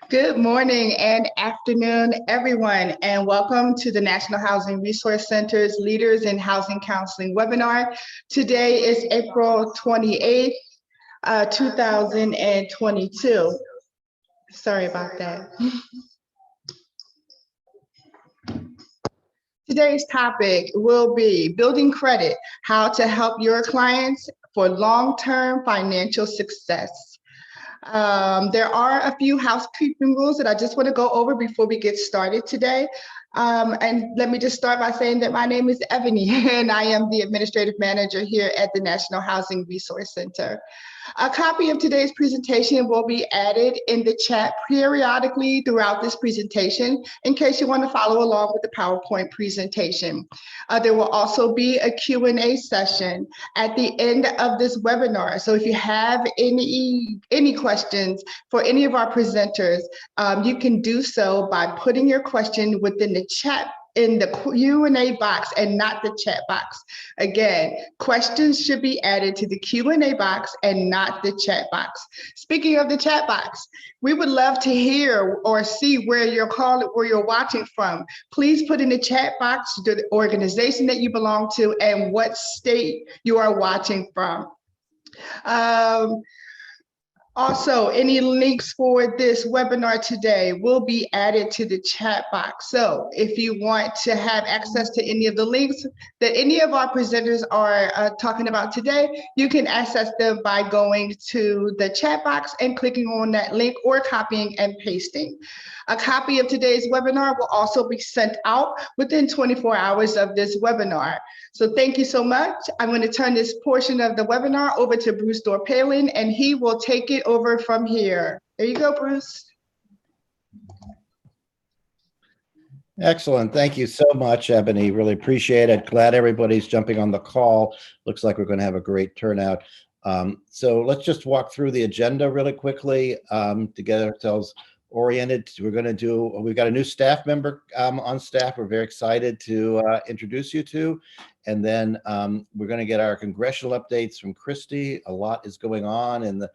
Good morning and afternoon, everyone, and welcome to the National Housing Resource Center's Leaders in Housing Counseling webinar. Today is April 28th, 2022. Sorry about that. Today's topic will be building credit, how to help your clients for long-term financial success. There are a few housekeeping rules that I just want to go over before we get started today. And let me just start by saying that my name is Ebony and I am the administrative manager here at the National Housing Resource Center. A copy of today's presentation will be added in the chat periodically throughout this presentation in case you want to follow along with the PowerPoint presentation. There will also be a Q&A session at the end of this webinar. So if you have any questions for any of our presenters, you can do so by putting your question within the chat in the Q&A box and not the chat box. Again, questions should be added to the Q&A box and not the chat box. Speaking of the chat box, we would love to hear or see where you're watching from. Please put in the chat box the organization that you belong to and what state you are watching from. Also, any links for this webinar today will be added to the chat box. So if you want to have access to any of the links that any of our presenters are talking about today, you can access them by going to the chat box and clicking on that link or copying and pasting. A copy of today's webinar will also be sent out within 24 hours of this webinar. So thank you so much. I'm going to turn this portion of the webinar over to Bruce Dorpalin, and he will take it over from here. There you go, Bruce. Excellent. Thank you so much, Ebony. Really appreciate it. Glad everybody's jumping on the call. Looks like we're going to have a great turnout. So let's just walk through the agenda really quickly to get ourselves oriented. We've got a new staff member on staff. We're very excited to introduce you to. And then we're going to get our congressional updates from Christy. A lot is going on in the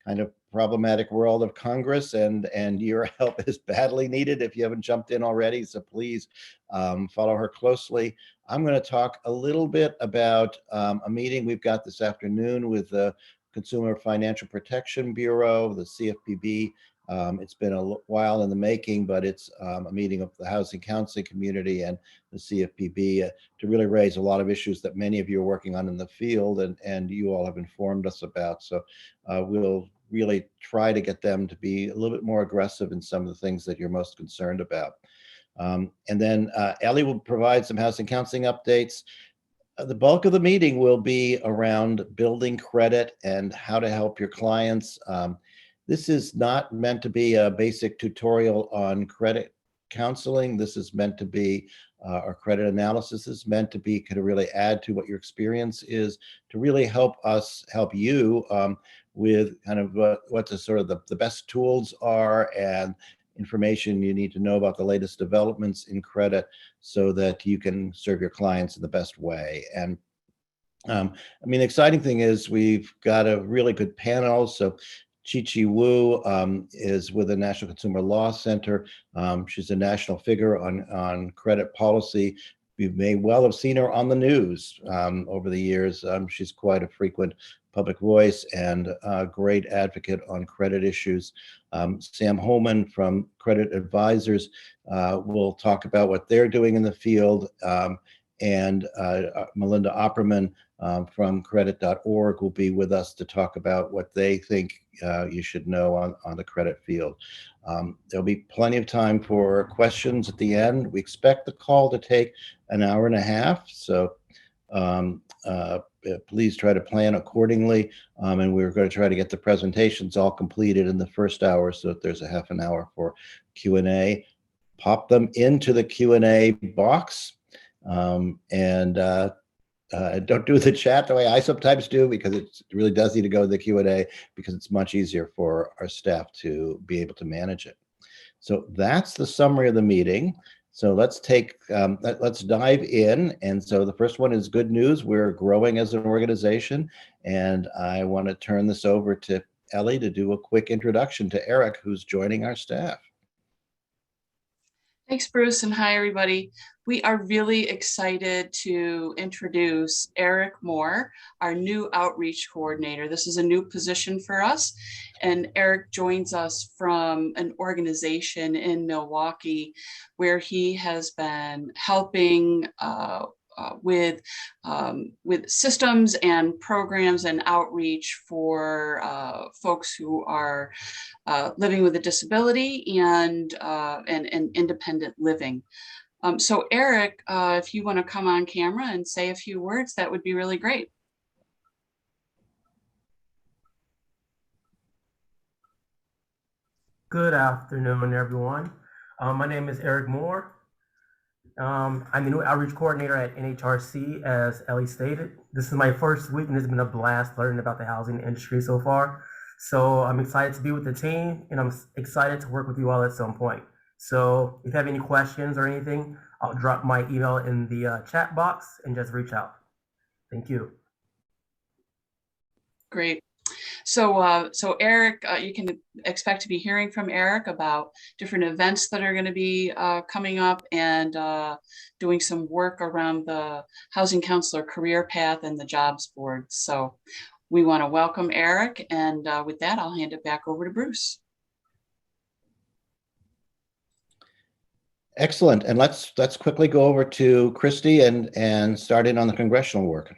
kind of problematic world of Congress, and your help is badly needed if you haven't jumped in already. So please follow her closely. I'm going to talk a little bit about a meeting we've got this afternoon with the Consumer Financial Protection Bureau, the CFPB. It's been a while in the making, but it's a meeting of the housing counseling community and the CFPB to really raise a lot of issues that many of you are working on in the field, and you all have informed us about. So we'll really try to get them to be a little bit more aggressive in some of the things that you're most concerned about. And then Ellie will provide some housing counseling updates. The bulk of the meeting will be around building credit and how to help your clients. This is not meant to be a basic tutorial on credit counseling. This is meant to be, or credit analysis is meant to be kind of really add to what your experience is to really help us help you with kind of what the sort of the best tools are and information you need to know about the latest developments in credit so that you can serve your clients in the best way. And I mean, the exciting thing is we've got a really good panel. So Chi-Chi Wu is with the National Consumer Law Center. She's a national figure on credit policy. You may well have seen her on the news over the years. She's quite a frequent public voice and a great advocate on credit issues. Sam Holman from Credit Advisors will talk about what they're doing in the field. And Melinda Opperman from credit.org will be with us to talk about what they think you should know on the credit field. There'll be plenty of time for questions at the end. We expect the call to take an hour and a half, so please try to plan accordingly. And we're going to try to get the presentations all completed in the first hour so that there's a half an hour for Q&A. Pop them into the Q&A box. And don't do the chat the way I sometimes do, because it really does need to go to the Q&A because it's much easier for our staff to be able to manage it. So that's the summary of the meeting. So let's dive in. And so the first one is good news. We're growing as an organization, and I want to turn this over to Ellie to do a quick introduction to Eric, who's joining our staff. Thanks, Bruce, and hi, everybody. We are really excited to introduce Eric Moore, our new outreach coordinator. This is a new position for us, and Eric joins us from an organization in Milwaukee where he has been helping with systems and programs and outreach for folks who are living with a disability and independent living. So Eric, if you want to come on camera and say a few words, that would be really great. Good afternoon, everyone. My name is Eric Moore. I'm the new outreach coordinator at NHRC, as Ellie stated. This is my first week, and it's been a blast learning about the housing industry so far. So I'm excited to be with the team, and I'm excited to work with you all at some point. So if you have any questions or anything, I'll drop my email in the chat box and just reach out. Thank you. Great. So Eric, you can expect to be hearing from Eric about different events that are going to be coming up and doing some work around the Housing Counselor career path and the jobs board. So we want to welcome Eric, and with that, I'll hand it back over to Bruce. Excellent. And let's quickly go over to Christy and start in on the congressional work.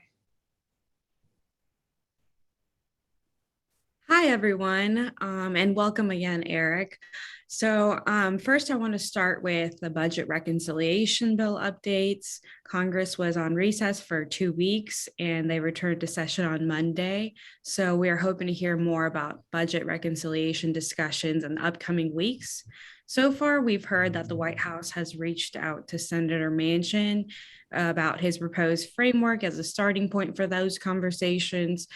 Hi, everyone, and welcome again, Eric. So first, I want to start with the budget reconciliation bill updates. Congress was on recess for 2 weeks, and they returned to session on Monday. So we are hoping to hear more about budget reconciliation discussions in the upcoming weeks. So far, we've heard that the White House has reached out to Senator Manchin about his proposed framework as a starting point for those conversations.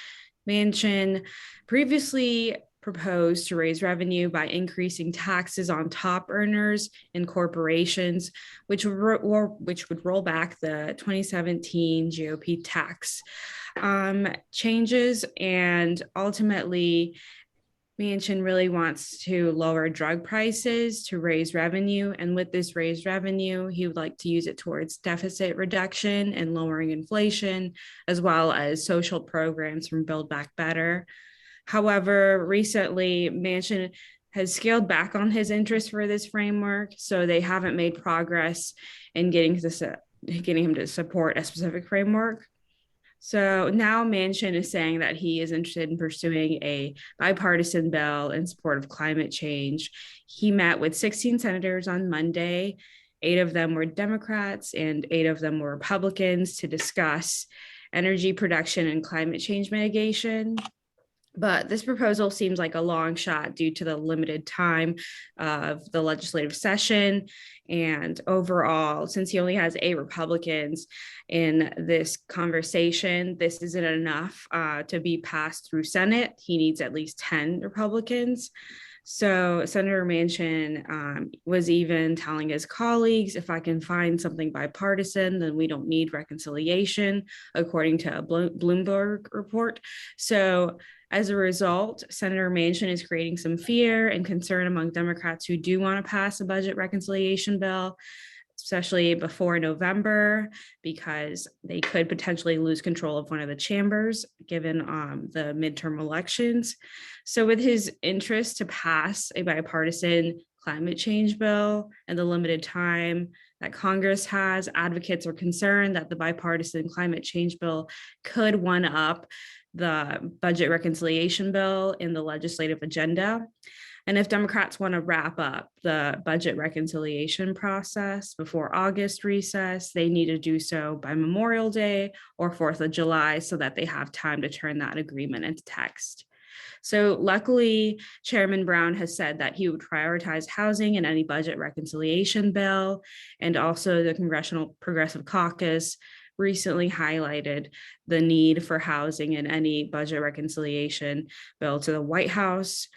Manchin previously proposed to raise revenue by increasing taxes on top earners and corporations, which would roll back the 2017 GOP tax changes. And ultimately, Manchin really wants to lower drug prices to raise revenue. And with this raised revenue, he would like to use it towards deficit reduction and lowering inflation, as well as social programs from Build Back Better. However, recently, Manchin has scaled back on his interest for this framework, so they haven't made progress in getting him to support a specific framework. So now Manchin is saying that he is interested in pursuing a bipartisan bill in support of climate change. He met with 16 senators on Monday. 8 of them were Democrats and 8 of them were Republicans to discuss energy production and climate change mitigation. But this proposal seems like a long shot due to the limited time of the legislative session. And overall, since he only has 8 Republicans in this conversation, this isn't enough to be passed through Senate. He needs at least 10 Republicans. So Senator Manchin was even telling his colleagues, if I can find something bipartisan, then we don't need reconciliation, according to a Bloomberg report. So as a result, Senator Manchin is creating some fear and concern among Democrats who do want to pass a budget reconciliation bill, especially before November, because they could potentially lose control of one of the chambers given the midterm elections. So with his interest to pass a bipartisan climate change bill and the limited time that Congress has, advocates are concerned that the bipartisan climate change bill could one up the budget reconciliation bill in the legislative agenda. And if Democrats want to wrap up the budget reconciliation process before August recess, they need to do so by Memorial Day or 4th of July so that they have time to turn that agreement into text. So luckily, Chairman Brown has said that he would prioritize housing in any budget reconciliation bill, and also the Congressional Progressive Caucus recently highlighted the need for housing in any budget reconciliation bill to the White House.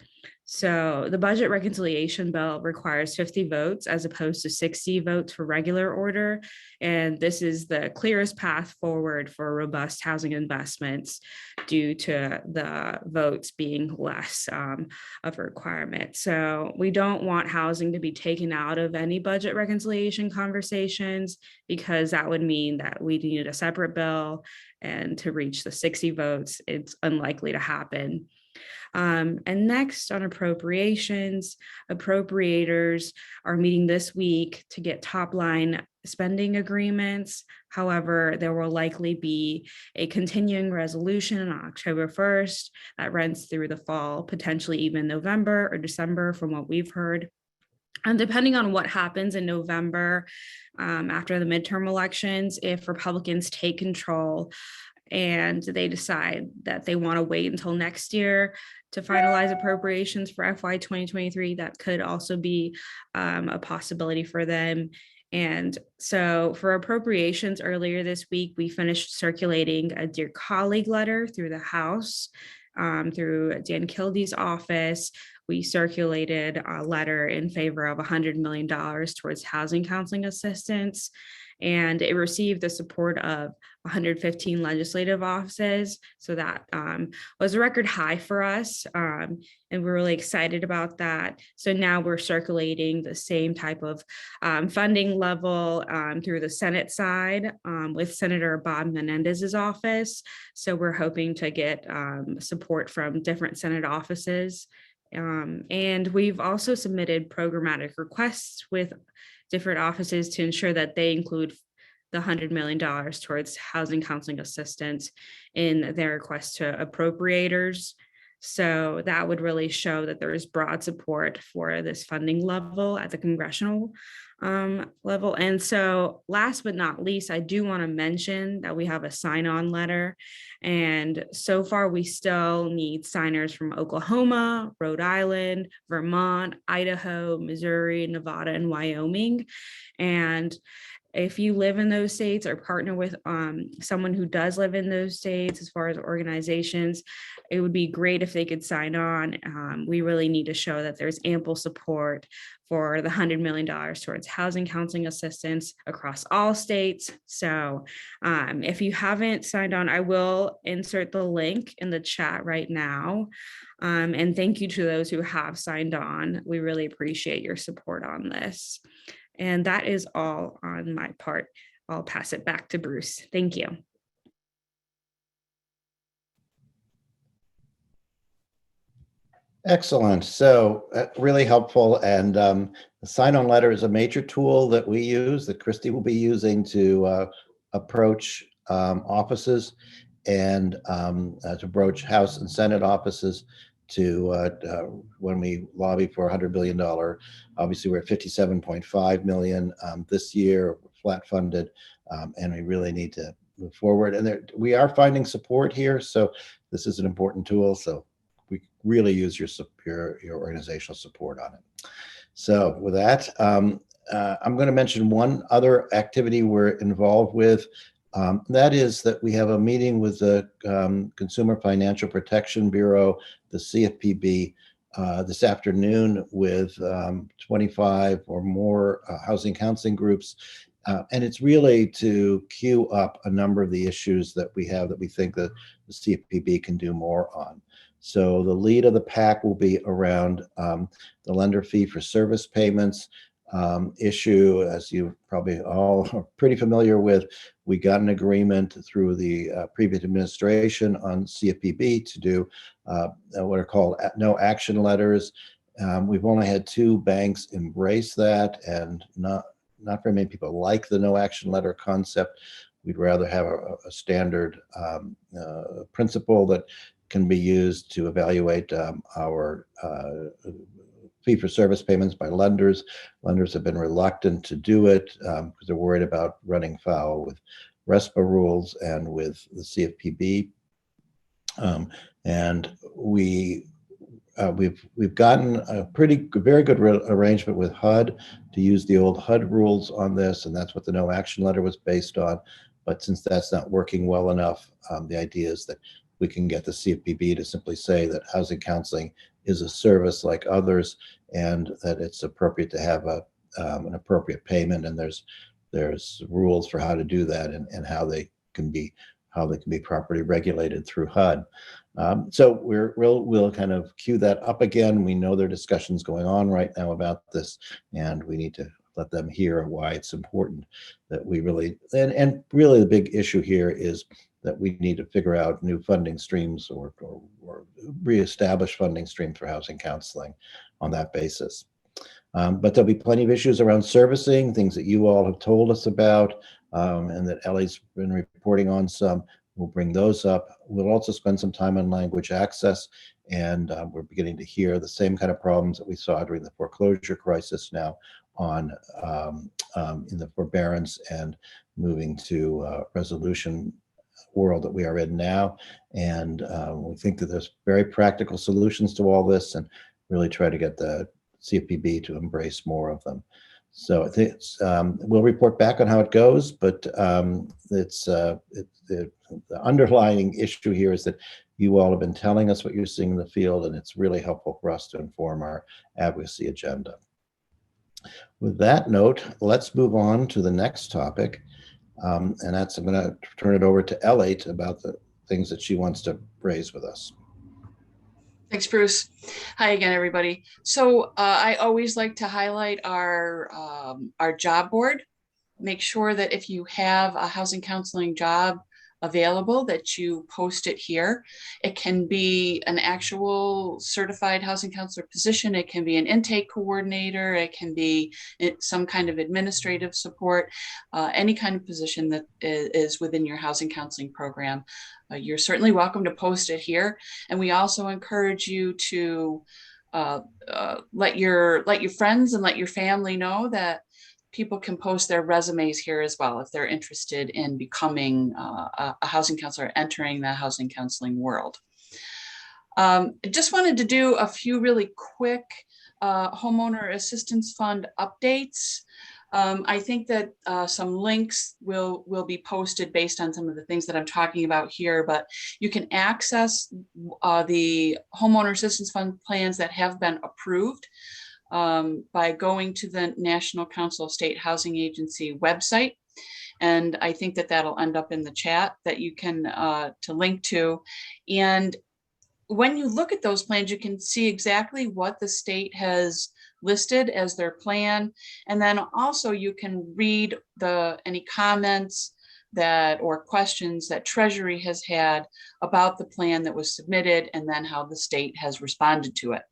So the budget reconciliation bill requires 50 votes as opposed to 60 votes for regular order. And this is the clearest path forward for robust housing investments due to the votes being less of a requirement. So we don't want housing to be taken out of any budget reconciliation conversations, because that would mean that we need a separate bill, and to reach the 60 votes, it's unlikely to happen. And next on appropriations, appropriators are meeting this week to get top line spending agreements. However, there will likely be a continuing resolution on October 1st that runs through the fall, potentially even November or December from what we've heard. And depending on what happens in November after the midterm elections, if Republicans take control and they decide that they want to wait until next year to finalize appropriations for FY 2023, that could also be a possibility for them. And so for appropriations earlier this week, we finished circulating a Dear Colleague letter through the House, through Dan Kildee's office. We circulated a letter in favor of $100 million towards housing counseling assistance, and it received the support of 115 legislative offices. So that was a record high for us, and we're really excited about that. So now we're circulating the same type of funding level through the Senate side with Senator Bob Menendez's office. So we're hoping to get support from different Senate offices. And we've also submitted programmatic requests with different offices to ensure that they include the $100 million towards housing counseling assistance in their request to appropriators. So that would really show that there is broad support for this funding level at the congressional level. And so last but not least, I do want to mention that we have a sign-on letter. And so far, we still need signers from Oklahoma, Rhode Island, Vermont, Idaho, Missouri, Nevada, and Wyoming. And if you live in those states or partner with someone who does live in those states, as far as organizations, it would be great if they could sign on. We really need to show that there's ample support for the $100 million towards housing counseling assistance across all states. So if you haven't signed on, I will insert the link in the chat right now. And thank you to those who have signed on. We really appreciate your support on this. And that is all on my part. I'll pass it back to Bruce. Thank you. Excellent. So really helpful. And the sign-on letter is a major tool that we use, that Christy will be using to approach offices and to approach House and Senate offices to when we lobby for $100 billion. Obviously, we're at 57.5 million this year, flat funded, and we really need to move forward. And we are finding support here, so this is an important tool. So we really use your organizational support on it. So with that, I'm going to mention one other activity we're involved with. That is that we have a meeting with the Consumer Financial Protection Bureau, the CFPB, this afternoon with 25 or more housing counseling groups. And it's really to queue up a number of the issues that we have that we think that the CFPB can do more on. So the lead of the pack will be around the lender fee for service payments issue. As you probably all are pretty familiar with, we got an agreement through the previous administration on CFPB to do what are called no action letters. We've only had 2 banks embrace that, and not very many people like the no action letter concept. We'd rather have a standard principle that can be used to evaluate our fee for service payments by lenders. Lenders have been reluctant to do it because they're worried about running foul with RESPA rules and with the CFPB. And we've gotten a very good arrangement with HUD to use the old HUD rules on this, and that's what the no action letter was based on. But since that's not working well enough, the idea is that we can get the CFPB to simply say that housing counseling is a service like others, and that it's appropriate to have an appropriate payment, and there's rules for how to do that, and how they can be properly regulated through HUD. So we'll kind of cue that up again. We know there are discussions going on right now about this, and we need to let them hear why it's important that we really, and really the big issue here is that we need to figure out new funding streams or reestablish funding streams for housing counseling on that basis. But there'll be plenty of issues around servicing, things that you all have told us about, and that Ellie's been reporting on some. We'll bring those up. We'll also spend some time on language access, and we're beginning to hear the same kind of problems that we saw during the foreclosure crisis now on in the forbearance and moving to resolution world that we are in now. And we think that there's very practical solutions to all this, and really try to get the CFPB to embrace more of them. So I think we'll report back on how it goes, but the underlying issue here is that you all have been telling us what you're seeing in the field, and it's really helpful for us to inform our advocacy agenda. With that note, let's move on to the next topic, and that's, I'm going to turn it over to Ellie about the things that she wants to raise with us. Thanks, Bruce. Hi again, everybody. So I always like to highlight our job board. Make sure that if you have a housing counseling job available, that you post it here. It can be an actual certified housing counselor position. It can be an intake coordinator. It can be some kind of administrative support, any kind of position that is within your housing counseling program. You're certainly welcome to post it here. And we also encourage you to let your friends and let your family know that people can post their resumes here as well if they're interested in becoming a housing counselor, entering the housing counseling world. I just wanted to do a few really quick homeowner assistance fund updates. I think that some links will be posted based on some of the things that I'm talking about here, but you can access the homeowner assistance fund plans that have been approved by going to the National Council of State Housing Agency website. And I think that that'll end up in the chat that you can to link to. And when you look at those plans, you can see exactly what the state has listed as their plan. And then also you can read any comments or questions that Treasury has had about the plan that was submitted, and then how the state has responded to it.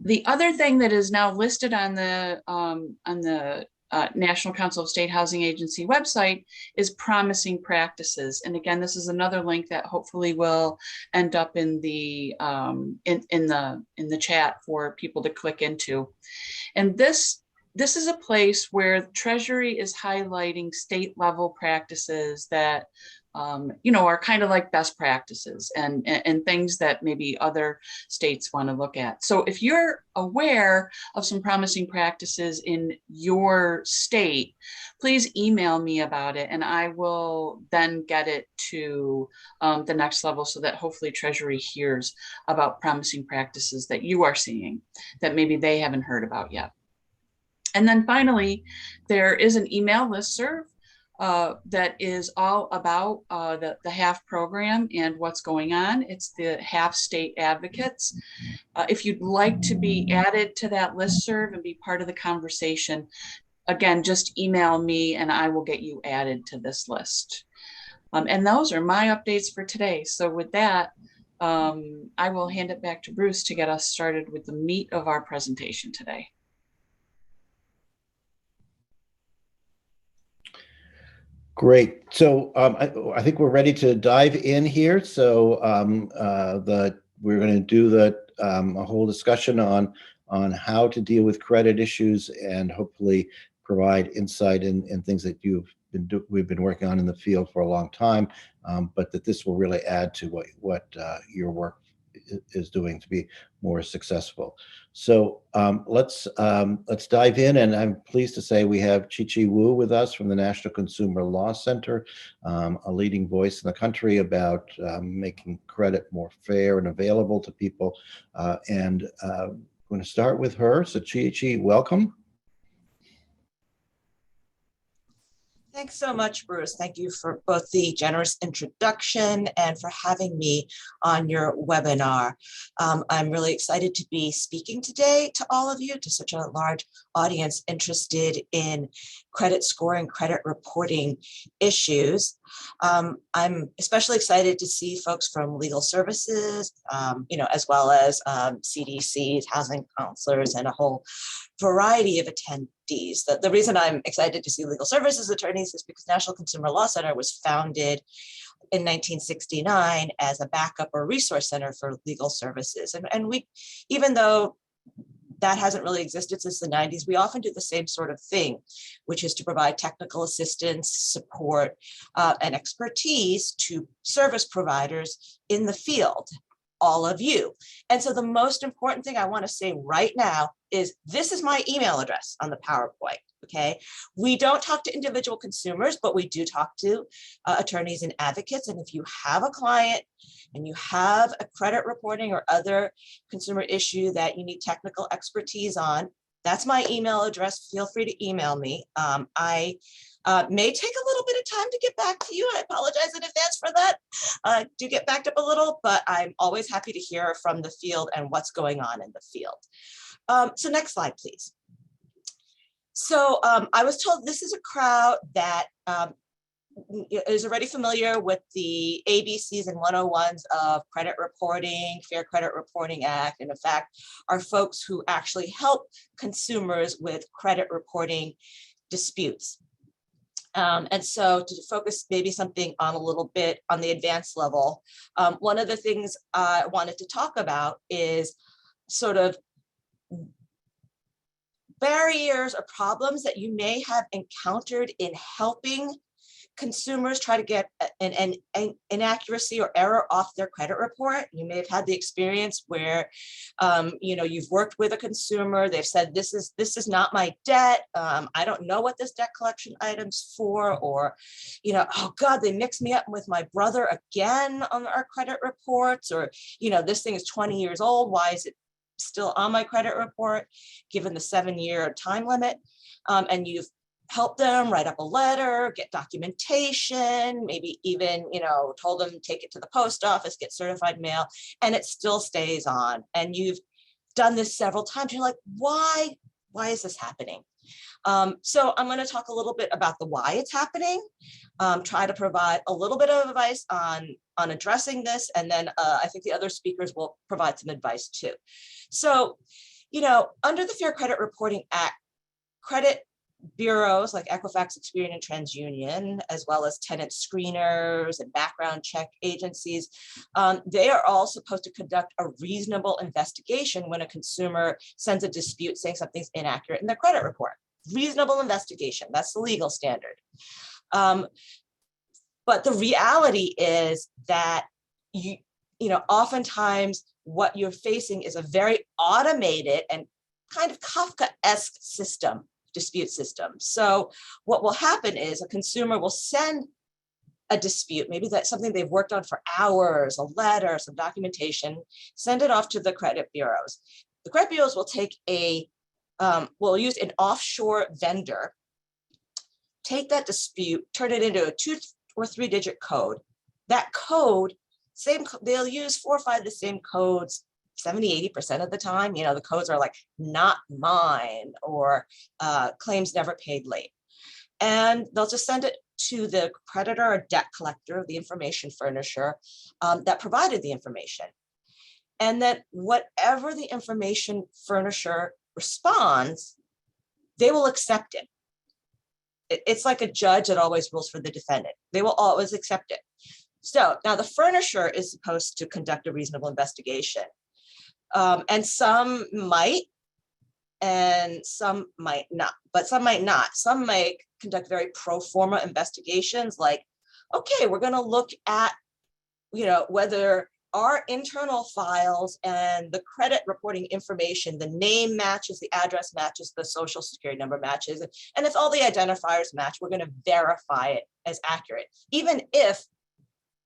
The other thing that is now listed on the National Council of State Housing Agency website is promising practices. And again, this is another link that hopefully will end up in the chat for people to click into. And this is a place where Treasury is highlighting state level practices that are kind of like best practices and things that maybe other states want to look at. So if you're aware of some promising practices in your state, please email me about it, and I will then get it to the next level so that hopefully Treasury hears about promising practices that you are seeing that maybe they haven't heard about yet. And then finally, there is an email listserv that is all about the HAF program and what's going on. It's the HAF State Advocates. If you'd like to be added to that listserv and be part of the conversation, again, just email me and I will get you added to this list. And those are my updates for today. So with that, I will hand it back to Bruce to get us started with the meat of our presentation today. Great. So I think we're ready to dive in here. So we're going to do a whole discussion on how to deal with credit issues and hopefully provide insight in things that we've been working on in the field for a long time, but that this will really add to what your work is doing to be more successful. So let's dive in, and I'm pleased to say we have Chi-Chi Wu with us from the National Consumer Law Center, a leading voice in the country about making credit more fair and available to people. And I'm going to start with her. So Chi-Chi, welcome. Thanks so much, Bruce. Thank you for both the generous introduction and for having me on your webinar. I'm really excited to be speaking today to all of you, to such a large audience interested in credit scoring, credit reporting issues. I'm especially excited to see folks from legal services, as well as CDCs, housing counselors, and a whole variety of attendees. The reason I'm excited to see legal services attorneys is because National Consumer Law Center was founded in 1969 as a backup or resource center for legal services. And we, even though that hasn't really existed since the 90s, we often do the same sort of thing, which is to provide technical assistance, support, and expertise to service providers in the field, all of you. And so the most important thing I want to say right now is this is my email address on the PowerPoint, okay? We don't talk to individual consumers, but we do talk to attorneys and advocates. And if you have a client and you have a credit reporting or other consumer issue that you need technical expertise on, that's my email address. Feel free to email me. I may take a little bit of time to get back to you. I apologize in advance for that. Do get backed up a little, but I'm always happy to hear from the field and what's going on in the field. So next slide, please. So I was told this is a crowd that is already familiar with the ABCs and 101s of credit reporting, Fair Credit Reporting Act, and in fact, are folks who actually help consumers with credit reporting disputes. And so to focus maybe something on a little bit on the advanced level, one of the things I wanted to talk about is sort of barriers or problems that you may have encountered in helping consumers try to get an inaccuracy or error off their credit report. You may have had the experience where, you've worked with a consumer. They've said, this is not my debt. I don't know what this debt collection item's for, or, oh God, they mixed me up with my brother again on our credit reports, or, this thing is 20 years old. Why is it still on my credit report, given the 7-year time limit? And you've help them write up a letter, get documentation, maybe even, told them take it to the post office, get certified mail, and it still stays on. And you've done this several times. You're like, why is this happening? So I'm going to talk a little bit about the why it's happening, try to provide a little bit of advice on addressing this, and then I think the other speakers will provide some advice too. So, under the Fair Credit Reporting Act, credit bureaus like Equifax, Experian, and TransUnion, as well as tenant screeners and background check agencies, they are all supposed to conduct a reasonable investigation when a consumer sends a dispute saying something's inaccurate in their credit report. Reasonable investigation, that's the legal standard. But the reality is that oftentimes what you're facing is a very automated and kind of Kafka-esque dispute system. So what will happen is a consumer will send a dispute, maybe that's something they've worked on for hours, a letter, some documentation, send it off to the credit bureaus. The credit bureaus will take will use an offshore vendor, take that dispute, turn it into a 2 or 3 digit code. That code, they'll use 4 or 5 of the same codes 70–80% of the time. The codes are like not mine, or claims never paid late. And they'll just send it to the creditor or debt collector, the information furnisher that provided the information. And then whatever the information furnisher responds, they will accept it. It's like a judge that always rules for the defendant. They will always accept it. So now the furnisher is supposed to conduct a reasonable investigation. And some might, and some might not, but some might not. Some might conduct very pro forma investigations, like, okay, we're going to look at, whether our internal files and the credit reporting information, the name matches, the address matches, the social security number matches. And if all the identifiers match, we're going to verify it as accurate. Even if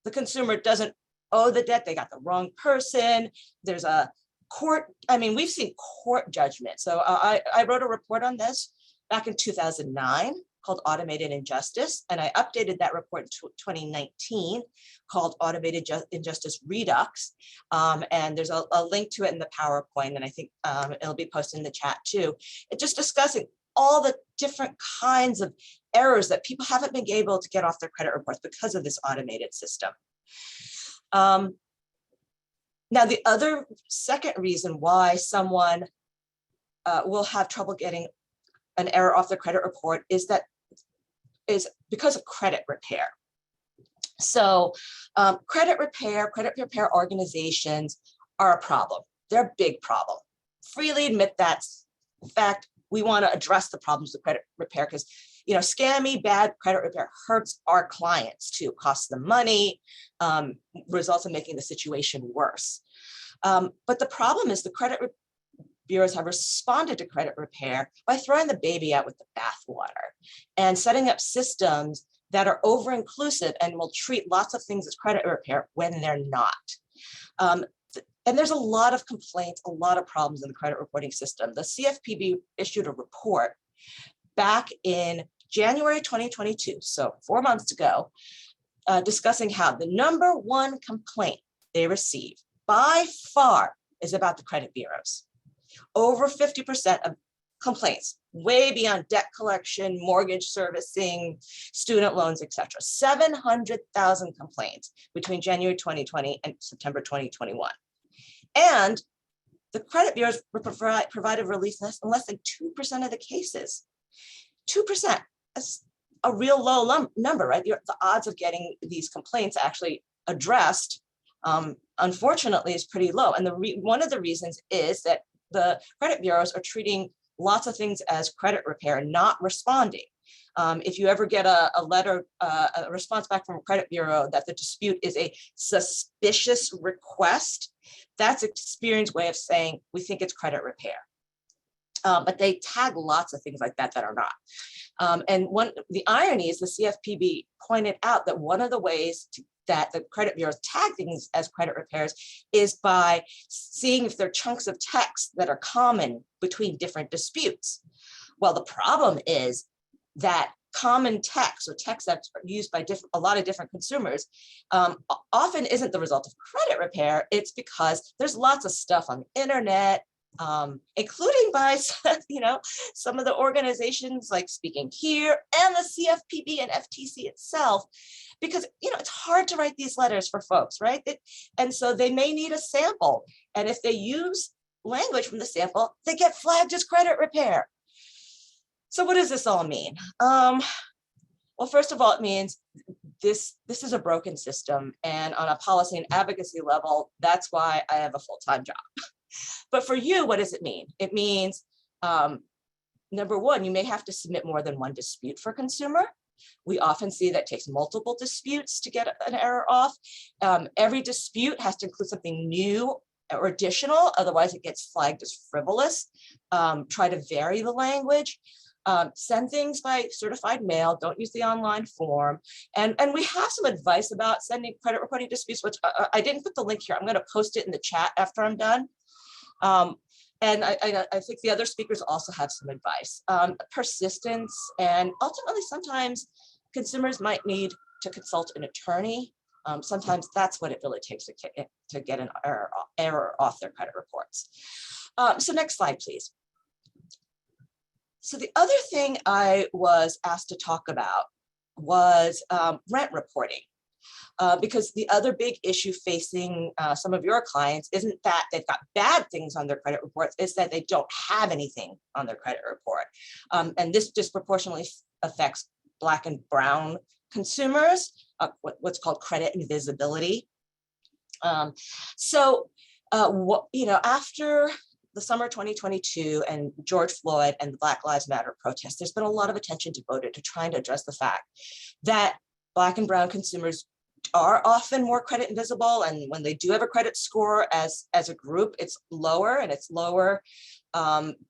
the consumer doesn't owe the debt, they got the wrong person, there's a court, I mean, we've seen court judgment. So I wrote a report on this back in 2009 called Automated Injustice, and I updated that report in 2019 called Automated Injustice Redux. And there's a link to it in the PowerPoint, and I think it'll be posted in the chat too. It's just discussing all the different kinds of errors that people haven't been able to get off their credit reports because of this automated system. Now, the other second reason why someone will have trouble getting an error off their credit report is because of credit repair. So credit repair organizations are a problem. They're a big problem. Freely admit that's in fact, we want to address the problems with credit repair because, you know, scammy, bad credit repair hurts our clients too, costs them money, results in making the situation worse. But the problem is the credit bureaus have responded to credit repair by throwing the baby out with the bathwater and setting up systems that are over-inclusive and will treat lots of things as credit repair when they're not. And there's a lot of complaints, a lot of problems in the credit reporting system. The CFPB issued a report back in January 2022, so 4 months ago, discussing how the #1 complaint they receive by far is about the credit bureaus. Over 50% of complaints, way beyond debt collection, mortgage servicing, student loans, etc. 700,000 complaints between January 2020 and September 2021. And the credit bureaus provided relief in less than 2% of the cases. 2%, that's a real low number, right? The odds of getting these complaints actually addressed, unfortunately, is pretty low. And one of the reasons is that the credit bureaus are treating lots of things as credit repair and not responding. If you ever get a letter, a response back from a credit bureau that the dispute is a suspicious request, that's Experian's way of saying, we think it's credit repair. But they tag lots of things like that that are not. And the irony is the CFPB pointed out that one of the ways that the credit bureaus tag things as credit repairs is by seeing if there are chunks of text that are common between different disputes. Well, the problem is that common text or text that's used by a lot of different consumers often isn't the result of credit repair. It's because there's lots of stuff on the internet, including by some of the organizations like Speaking Here and the CFPB and FTC itself, because it's hard to write these letters for folks, right? And so they may need a sample, and if they use language from the sample, they get flagged as credit repair. So what does this all mean? Well, first of all, it means this is a broken system, and on a policy and advocacy level, that's why I have a full-time job. But for you, what does it mean? It means, #1, you may have to submit more than one dispute for consumer. We often see that it takes multiple disputes to get an error off. Every dispute has to include something new or additional, otherwise it gets flagged as frivolous. Try to vary the language. Send things by certified mail, don't use the online form. And we have some advice about sending credit reporting disputes, which I didn't put the link here. I'm going to post it in the chat after I'm done. And I think the other speakers also have some advice. Persistence, and ultimately sometimes consumers might need to consult an attorney. Sometimes that's what it really takes to get an error off their credit reports. So next slide, please. So the other thing I was asked to talk about was rent reporting. Because the other big issue facing some of your clients isn't that they've got bad things on their credit reports, it's that they don't have anything on their credit report. And this disproportionately affects Black and brown consumers, what's called credit invisibility. After the summer 2022 and George Floyd and the Black Lives Matter protests, there's been a lot of attention devoted to trying to address the fact that Black and brown consumers are often more credit invisible, and when they do have a credit score as a group, it's lower, and it's lower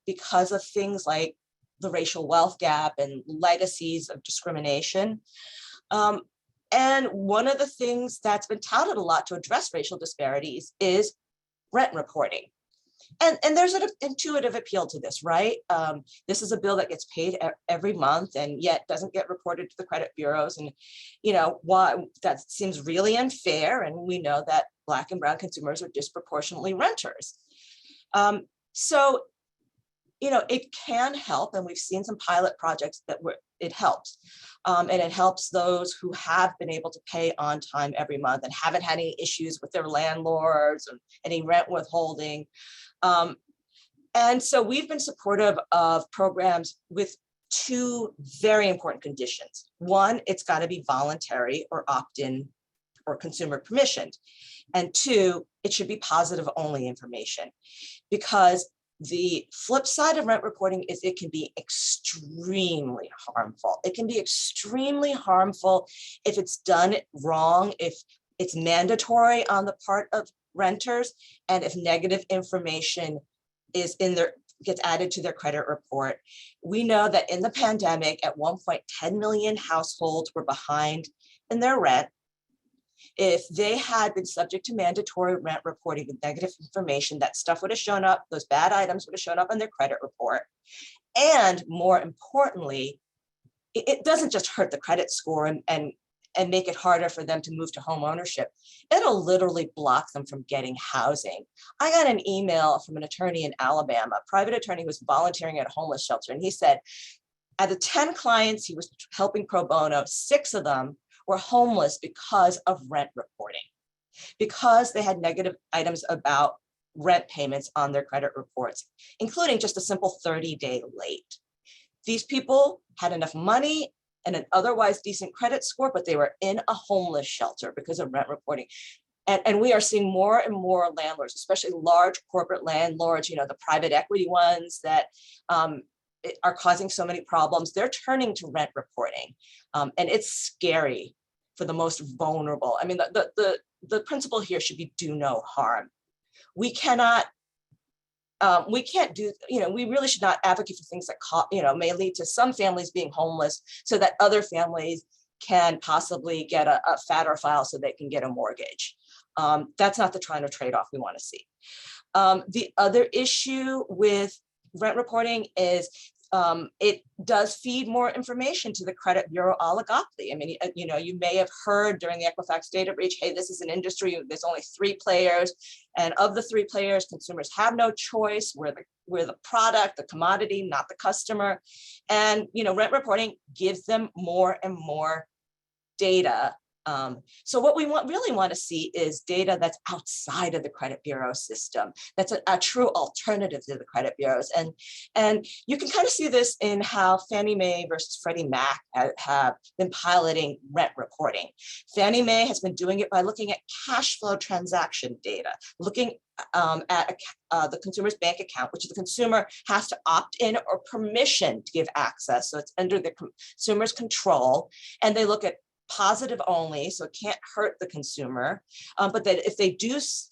because of things like the racial wealth gap and legacies of discrimination. And one of the things that's been touted a lot to address racial disparities is rent reporting. And there's an intuitive appeal to this, right? This is a bill that gets paid every month and yet doesn't get reported to the credit bureaus. And, why that seems really unfair. And we know that Black and brown consumers are disproportionately renters. So, it can help. And we've seen some pilot projects that it helps. And it helps those who have been able to pay on time every month and haven't had any issues with their landlords or any rent withholding. And so we've been supportive of programs with two very important conditions. One, it's got to be voluntary or opt-in or consumer permissioned. And two, it should be positive only information, because the flip side of rent reporting is it can be extremely harmful. It can be extremely harmful if it's done wrong, if it's mandatory on the part of renters, and if negative information is gets added to their credit report. We know that in the pandemic, at one point, 10 million households were behind in their rent. If they had been subject to mandatory rent reporting with negative information, that stuff would have shown up, those bad items would have shown up on their credit report. And more importantly, it doesn't just hurt the credit score and make it harder for them to move to home ownership. It'll literally block them from getting housing. I got an email from an attorney in Alabama, a private attorney who was volunteering at a homeless shelter. And he said, out of 10 clients he was helping pro bono, 6 of them were homeless because of rent reporting, because they had negative items about rent payments on their credit reports, including just a simple 30-day late. These people had enough money and an otherwise decent credit score, but they were in a homeless shelter because of rent reporting. And we are seeing more and more landlords, especially large corporate landlords, the private equity ones that are causing so many problems. They're turning to rent reporting. And it's scary for the most vulnerable. I mean, the principle here should be do no harm. We can't do, we really should not advocate for things that, may lead to some families being homeless so that other families can possibly get a fatter file so they can get a mortgage. That's not the kind of trade-off we want to see. The other issue with rent reporting is it does feed more information to the credit bureau oligopoly. I mean, you may have heard during the Equifax data breach, hey, this is an industry, there's only 3 players. And of the 3 players, consumers have no choice. We're the product, the commodity, not the customer. And, rent reporting gives them more and more data. So what we really want to see is data that's outside of the credit bureau system, that's a true alternative to the credit bureaus. And you can kind of see this in how Fannie Mae versus Freddie Mac have been piloting rent reporting. Fannie Mae has been doing it by looking at cash flow transaction data, looking at the consumer's bank account, which the consumer has to opt in or permission to give access. So it's under the consumer's control. And they look at positive only, so it can't hurt the consumer. But that if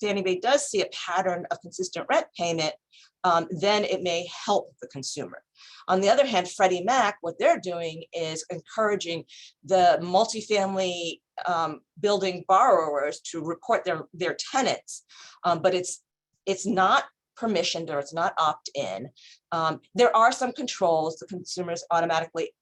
Fannie Mae does see a pattern of consistent rent payment, then it may help the consumer. On the other hand, Freddie Mac, what they're doing is encouraging the multifamily building borrowers to report their tenants, but it's not permissioned or it's not opt-in. There are some controls. The consumers automatically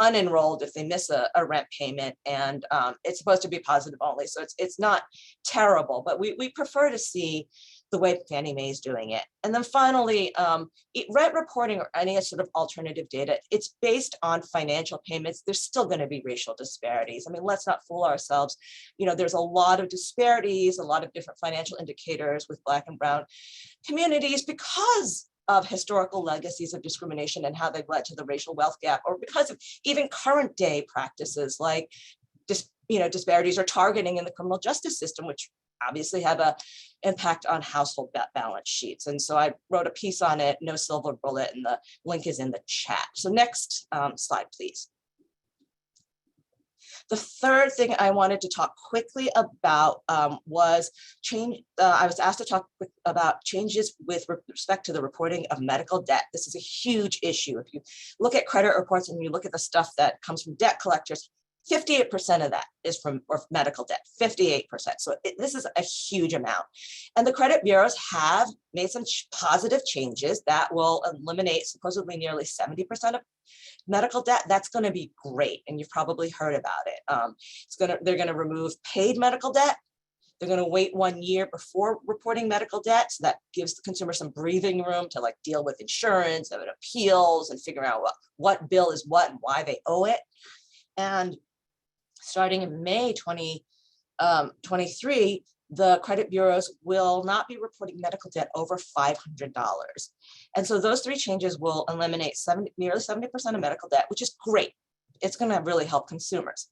unenrolled if they miss a rent payment, and it's supposed to be positive only. So it's not terrible, but we prefer to see the way Fannie Mae is doing it. And then finally, rent reporting or any sort of alternative data, it's based on financial payments. There's still going to be racial disparities. I mean, let's not fool ourselves. There's a lot of disparities, a lot of different financial indicators with Black and brown communities because of historical legacies of discrimination and how they've led to the racial wealth gap, or because of even current day practices like disparities or targeting in the criminal justice system, which obviously have an impact on household balance sheets. And so I wrote a piece on it, no silver bullet, and the link is in the chat. So next slide, please. The third thing I wanted to talk quickly about was change. I was asked to talk about changes with respect to the reporting of medical debt. This is a huge issue. If you look at credit reports and you look at the stuff that comes from debt collectors, 58% of that is from medical debt, 58%. So this is a huge amount. And the credit bureaus have made some positive changes that will eliminate supposedly nearly 70% of medical debt. That's going to be great. And you've probably heard about it. They're going to remove paid medical debt. They're going to wait 1 year before reporting medical debt. So that gives the consumer some breathing room to like deal with insurance and appeals and figure out what bill is what and why they owe it. And starting in May 2023, the credit bureaus will not be reporting medical debt over $500. And so those three changes will eliminate nearly 70% of medical debt, which is great. It's going to really help consumers.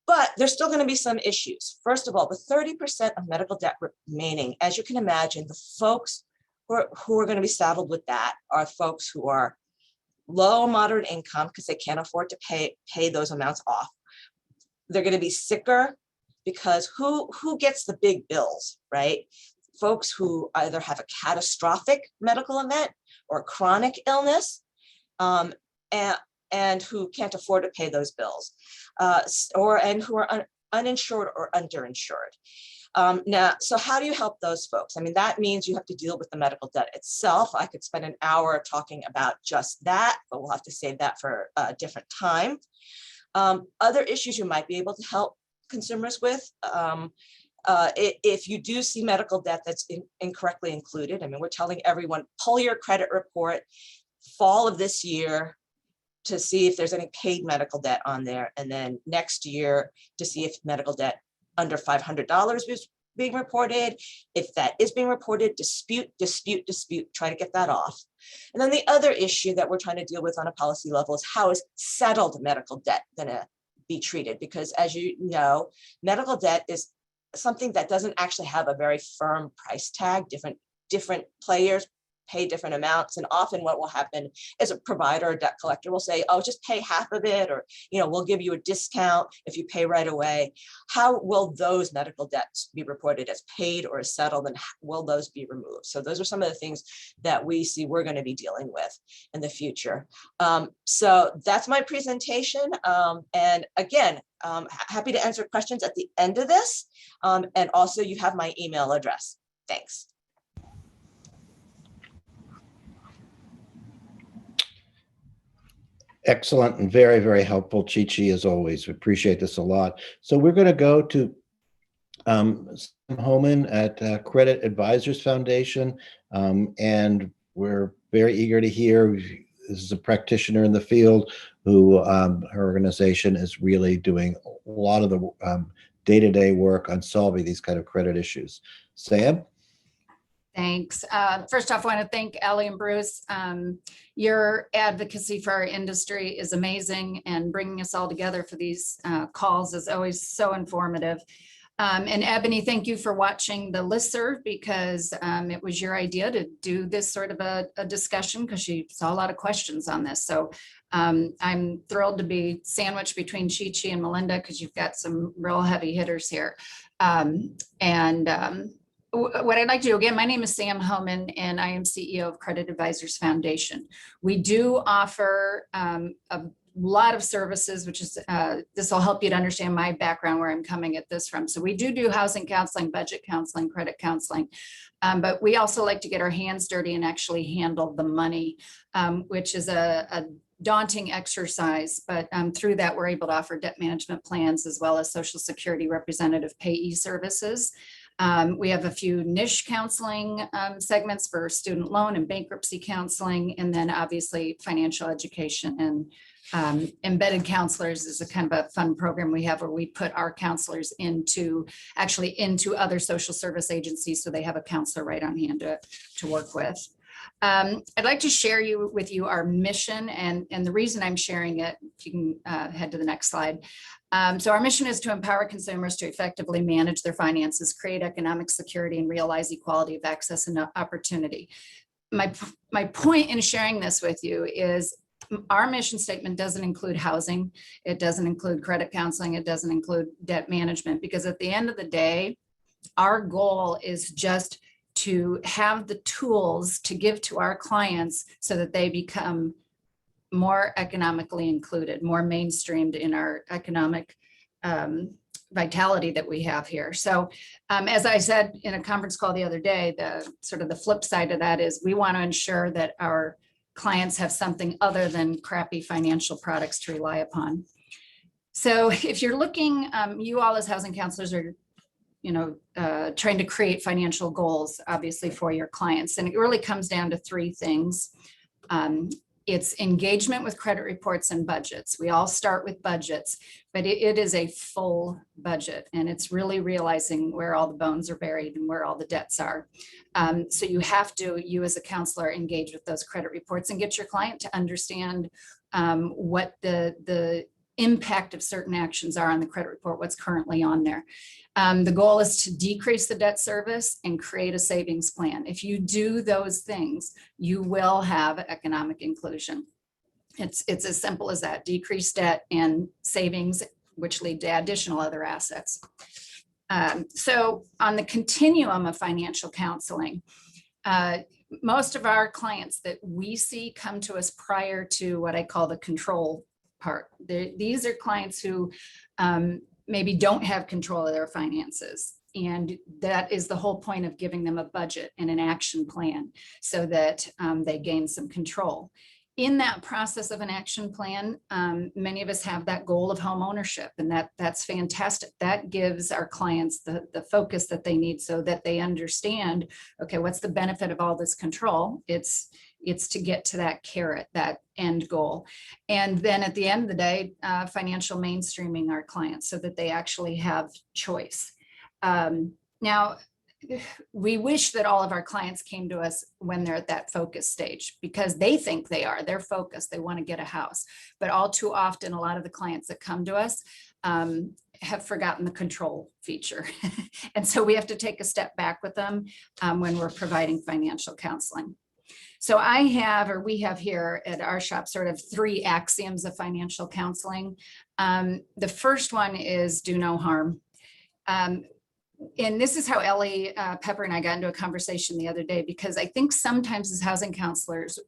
But there's still going to be some issues. First of all, the 30% of medical debt remaining, as you can imagine, the folks who are going to be saddled with that are folks who are low, moderate income because they can't afford to pay those amounts off. They're going to be sicker because who gets the big bills, right? Folks who either have a catastrophic medical event or chronic illness, and who can't afford to pay those bills, and who are uninsured or underinsured. Now, so how do you help those folks? I mean, that means you have to deal with the medical debt itself. I could spend an hour talking about just that, but we'll have to save that for a different time. Other issues you might be able to help consumers with, if you do see medical debt that's incorrectly included. I mean, we're telling everyone, pull your credit report fall of this year to see if there's any paid medical debt on there, and then next year to see if medical debt under $500 is being reported. If that is being reported, dispute, try to get that off. And then the other issue that we're trying to deal with on a policy level is how is settled medical debt going to be treated? Because as you know, medical debt is something that doesn't actually have a very firm price tag. Different players pay different amounts. And often what will happen is a provider or debt collector will say, oh, just pay half of it, or, we'll give you a discount if you pay right away. How will those medical debts be reported as paid or as settled, and will those be removed? So those are some of the things that we see we're going to be dealing with in the future. So that's my presentation. And again, happy to answer questions at the end of this. And also you have my email address. Thanks. Excellent and very, very helpful, Chi-Chi, as always. We appreciate this a lot. So we're going to go to Sam Homan at Credit Advisors Foundation, and we're very eager to hear. This is a practitioner in the field who her organization is really doing a lot of the day-to-day work on solving these kind of credit issues. Sam? Thanks. First off, I want to thank Ellie and Bruce. Your advocacy for our industry is amazing, and bringing us all together for these calls is always so informative. And Ebony, thank you for watching the listserv, because it was your idea to do this sort of a discussion, because you saw a lot of questions on this. So I'm thrilled to be sandwiched between Chi-Chi and Melinda, because you've got some real heavy hitters here. What I'd like to do, again, my name is Sam Homan, and I am CEO of Credit Advisors Foundation. We do offer a lot of services, which is, this will help you to understand my background, where I'm coming at this from. So we do housing counseling, budget counseling, credit counseling, but we also like to get our hands dirty and actually handle the money, which is a daunting exercise, but through that, we're able to offer debt management plans, as well as Social Security representative payee services. We have a few niche counseling segments for student loan and bankruptcy counseling, and then obviously financial education and embedded counselors is a kind of a fun program we have, where we put our counselors into other social service agencies, so they have a counselor right on hand to work with. I'd like to share with you our mission, and the reason I'm sharing it. If you can head to the next slide. So our mission is to empower consumers to effectively manage their finances, create economic security, and realize equality of access and opportunity. My point in sharing this with you is, our mission statement doesn't include housing. It doesn't include credit counseling. It doesn't include debt management, because at the end of the day, our goal is just to have the tools to give to our clients so that they become more economically included, more mainstreamed in our economic vitality that we have here. So as I said in a conference call the other day, the sort of the flip side of that is we want to ensure that our clients have something other than crappy financial products to rely upon. So if you're looking, you all as housing counselors are, trying to create financial goals, obviously, for your clients. And it really comes down to three things. It's engagement with credit reports and budgets. We all start with budgets, but it is a full budget, and it's really realizing where all the bones are buried and where all the debts are. So you as a counselor, engage with those credit reports and get your client to understand what the impact of certain actions are on the credit report, what's currently on there. The goal is to decrease the debt service and create a savings plan. If you do those things, you will have economic inclusion. It's as simple as that: decrease debt and savings, which lead to additional other assets. So on the continuum of financial counseling, most of our clients that we see come to us prior to what I call the control part. These are clients who maybe don't have control of their finances. And that is the whole point of giving them a budget and an action plan so that they gain some control. In that process of an action plan, many of us have that goal of home ownership, and that's fantastic. That gives our clients the focus that they need so that they understand, okay, what's the benefit of all this control? It's to get to that carrot, that end goal. And then at the end of the day, financial mainstreaming our clients so that they actually have choice. Now, we wish that all of our clients came to us when they're at that focus stage, because they think they're focused, they want to get a house. But all too often, a lot of the clients that come to us have forgotten the control feature. And so we have to take a step back with them when we're providing financial counseling. So we have here at our shop sort of three axioms of financial counseling. The first one is do no harm. And this is how Ellie Pepper and I got into a conversation the other day, because I think sometimes as housing counselors,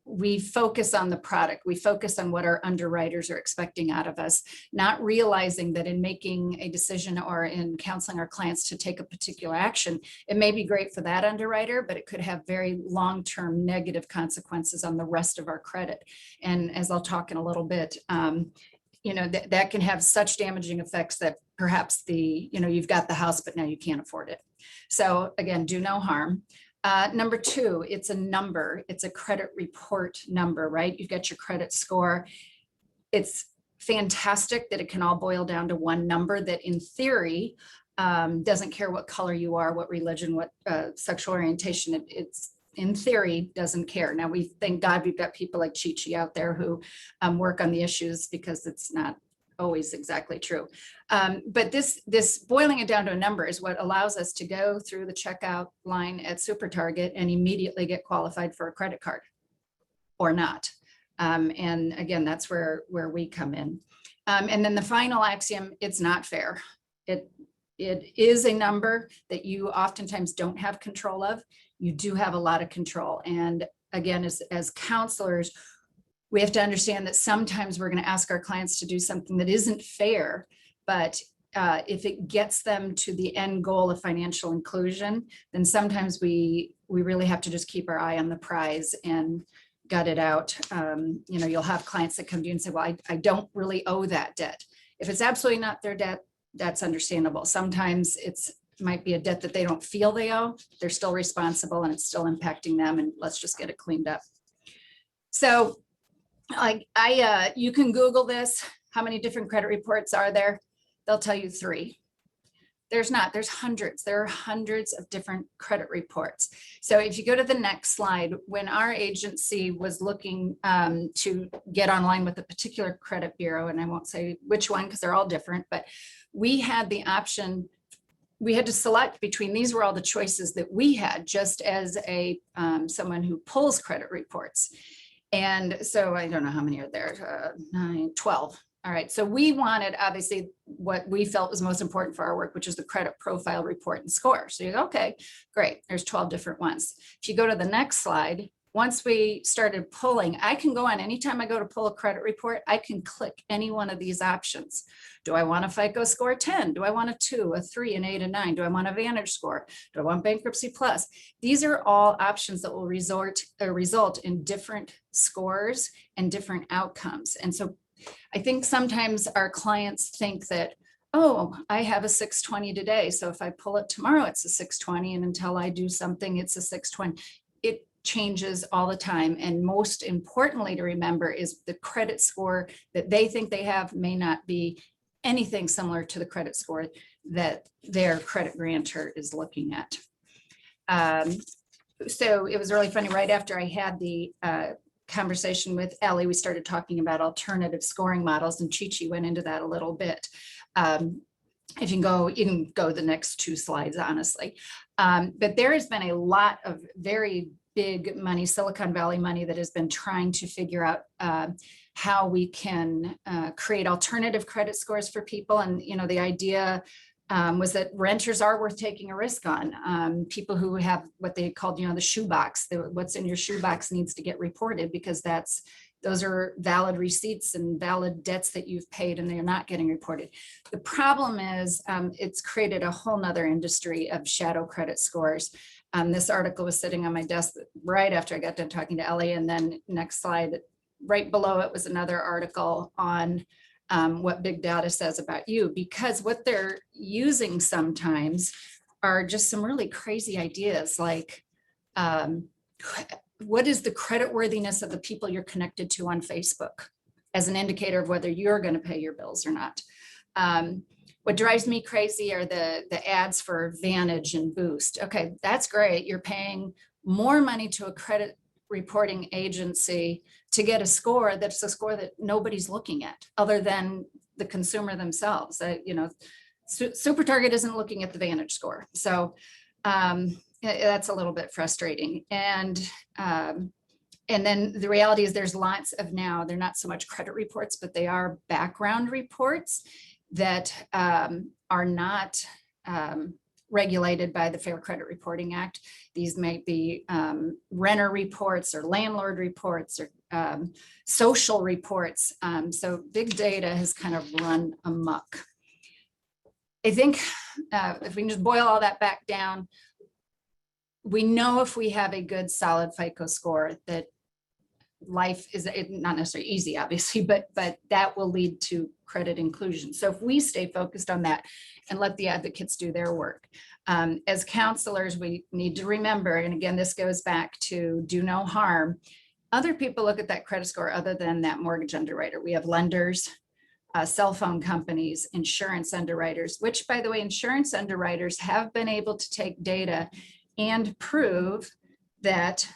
we focus on the product. We focus on what our underwriters are expecting out of us, not realizing that in making a decision or in counseling our clients to take a particular action, it may be great for that underwriter, but it could have very long-term negative consequences on the rest of our credit. And as I'll talk in a little bit, that can have such damaging effects that perhaps you've got the house, but now you can't afford it. So again, do no harm. Number two, it's a number. It's a credit report number, right? You've got your credit score. It's fantastic that it can all boil down to one number that in theory doesn't care what color you are, what religion, what sexual orientation. It's in theory doesn't care. Now, we thank God we've got people like Chi-Chi out there who work on the issues, because it's not always exactly true. But this boiling it down to a number is what allows us to go through the checkout line at Super Target and immediately get qualified for a credit card or not. And again, that's where we come in. And then the final axiom, it's not fair. It is a number that you oftentimes don't have control of. You do have a lot of control. And again, as counselors, we have to understand that sometimes we're going to ask our clients to do something that isn't fair, but if it gets them to the end goal of financial inclusion, then sometimes we really have to just keep our eye on the prize and gut it out. You'll have clients that come to you and say, well, I don't really owe that debt. If it's absolutely not their debt, that's understandable. Sometimes it might be a debt that they don't feel they owe. They're still responsible and it's still impacting them, and let's just get it cleaned up. So you can Google this. How many different credit reports are there? They'll tell you 3. There's hundreds. There are hundreds of different credit reports. So if you go to the next slide, when our agency was looking to get online with a particular credit bureau, and I won't say which one because they're all different, but we had the option. We had to select between, these were all the choices that we had just as someone who pulls credit reports. And so I don't know how many are there, 9, 12. All right, so we wanted obviously what we felt was most important for our work, which is the credit profile report and score. So you go, okay, great, there's 12 different ones. If you go to the next slide, once we started pulling, I can go on anytime I go to pull a credit report, I can click any one of these options. Do I want a FICO score 10? Do I want a 2, a 3, an 8, a 9? Do I want a Vantage score? Do I want bankruptcy plus? These are all options that will result in different scores and different outcomes. And so I think sometimes our clients think that, oh, I have a 620 today, so if I pull it tomorrow, it's a 620, and until I do something, it's a 620. It changes all the time. And most importantly to remember is the credit score that they think they have may not be anything similar to the credit score that their credit grantor is looking at. So it was really funny. Right after I had the conversation with Ellie, we started talking about alternative scoring models, and Chi-Chi went into that a little bit. If you can go the next 2 slides, honestly. But there has been a lot of very big money, Silicon Valley money, that has been trying to figure out how we can create alternative credit scores for people. And, you know, the idea was that renters are worth taking a risk on. People who have what they called, you know, the shoebox, what's in your shoebox needs to get reported, because those are valid receipts and valid debts that you've paid, and they're not getting reported. The problem is it's created a whole nother industry of shadow credit scores. This article was sitting on my desk right after I got done talking to Ellie, and then next slide, right below it was another article on what big data says about you, because what they're using sometimes are just some really crazy ideas, like what is the creditworthiness of the people you're connected to on Facebook as an indicator of whether you're going to pay your bills or not. What drives me crazy are the ads for Vantage and Boost. Okay, that's great. You're paying more money to a credit reporting agency to get a score that's a score that nobody's looking at other than the consumer themselves. You know, Super Target isn't looking at the Vantage score. So that's a little bit frustrating. And then the reality is there's lots of now, they're not so much credit reports, but they are background reports that are not regulated by the Fair Credit Reporting Act. These might be renter reports or landlord reports or social reports. So big data has kind of run amok. I think if we can just boil all that back down, we know if we have a good solid FICO score that life is not necessarily easy, obviously, but that will lead to credit inclusion. So if we stay focused on that and let the advocates do their work. As counselors, we need to remember, and again, this goes back to do no harm. Other people look at that credit score other than that mortgage underwriter. We have lenders, cell phone companies, insurance underwriters, which, by the way, insurance underwriters have been able to take data and prove that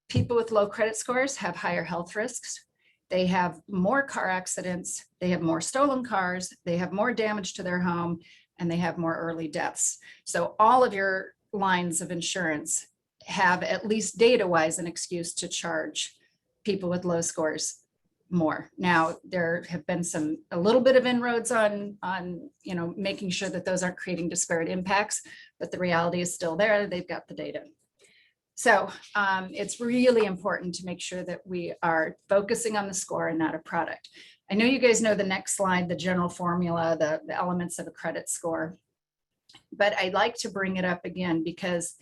people with low credit scores have higher health risks. They have more car accidents, they have more stolen cars, they have more damage to their home, and they have more early deaths. So all of your lines of insurance have, at least data-wise, an excuse to charge people with low scores more. Now, there have been a little bit of inroads on making sure that those aren't creating disparate impacts, but the reality is still there. They've got the data. So it's really important to make sure that we are focusing on the score and not a product. I know you guys know the next slide, the general formula, the elements of a credit score, but I'd like to bring it up again because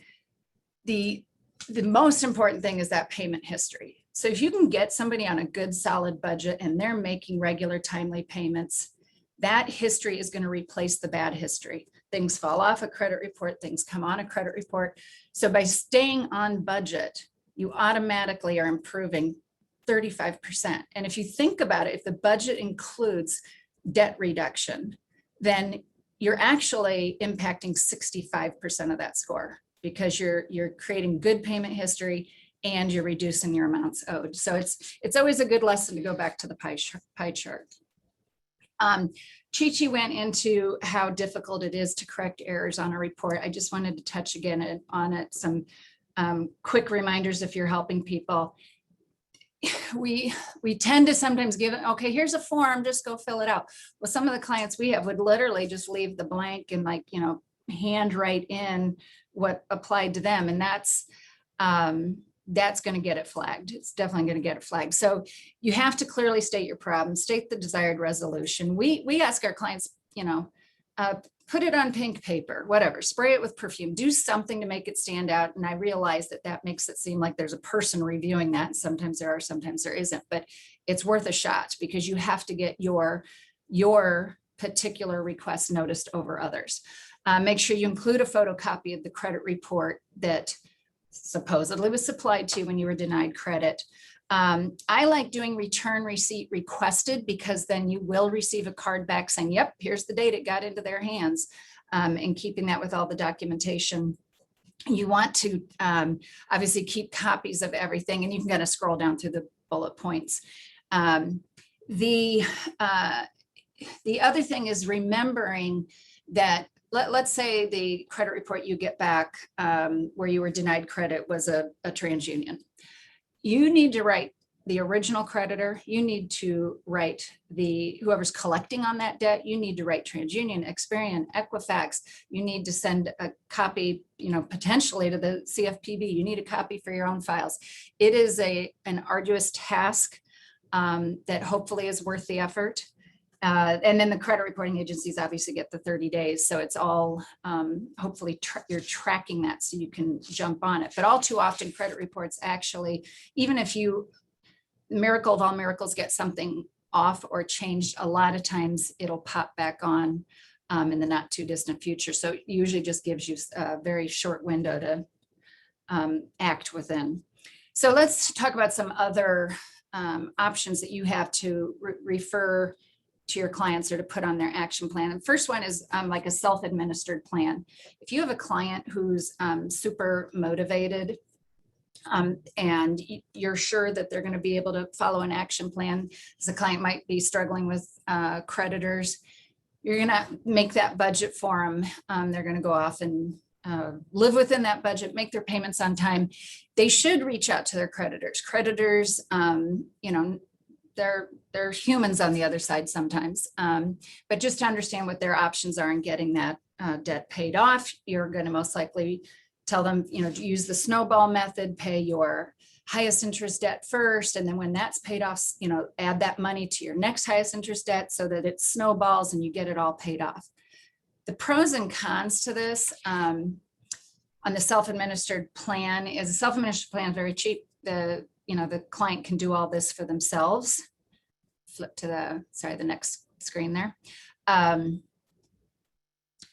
the most important thing is that payment history. So if you can get somebody on a good solid budget and they're making regular timely payments, that history is going to replace the bad history. Things fall off a credit report, things come on a credit report. So by staying on budget, you automatically are improving 35%. And if you think about it, if the budget includes debt reduction, then you're actually impacting 65% of that score because you're creating good payment history and you're reducing your amounts owed. So it's always a good lesson to go back to the pie chart. Chi-Chi went into how difficult it is to correct errors on a report. I just wanted to touch again on it, some quick reminders if you're helping people. we tend to sometimes give, okay, here's a form, just go fill it out. Well, some of the clients we have would literally just leave the blank and like, you know, handwrite in what applied to them. And that's going to get it flagged. It's definitely going to get it flagged. So you have to clearly state your problem, state the desired resolution. We ask our clients, you know, put it on pink paper, whatever, spray it with perfume, do something to make it stand out. And I realize that that makes it seem like there's a person reviewing that. And sometimes there are, sometimes there isn't, but it's worth a shot because you have to get your particular request noticed over others. Make sure you include a photocopy of the credit report that supposedly was supplied to you when you were denied credit. I like doing return receipt requested because then you will receive a card back saying, yep, here's the date it got into their hands, and keeping that with all the documentation. You want to obviously keep copies of everything, and you can kind of scroll down through the bullet points. The other thing is remembering that let's say the credit report you get back where you were denied credit was a TransUnion. You need to write the original creditor. You need to write whoever's collecting on that debt. You need to write TransUnion, Experian, Equifax. You need to send a copy, you know, potentially to the CFPB. You need a copy for your own files. It is an arduous task that hopefully is worth the effort. And then the credit reporting agencies obviously get the 30 days. So it's all, hopefully you're tracking that so you can jump on it. But all too often credit reports actually, even if you, miracle of all miracles, get something off or changed, a lot of times it'll pop back on in the not too distant future. So it usually just gives you a very short window to act within. So let's talk about some other options that you have to refer to your clients or to put on their action plan. And first one is like a self-administered plan. If you have a client who's super motivated and you're sure that they're going to be able to follow an action plan, because the client might be struggling with creditors, you're going to make that budget for them. They're going to go off and live within that budget, make their payments on time. They should reach out to their creditors. Creditors, you know, they're humans on the other side sometimes, but just to understand what their options are in getting that debt paid off, you're going to most likely tell them, you know, to use the snowball method, pay your highest interest debt first, and then when that's paid off, you know, add that money to your next highest interest debt so that it snowballs and you get it all paid off. The pros and cons to this on the self-administered plan is a self-administered plan is very cheap. The client can do all this for themselves. Flip to the next screen there. There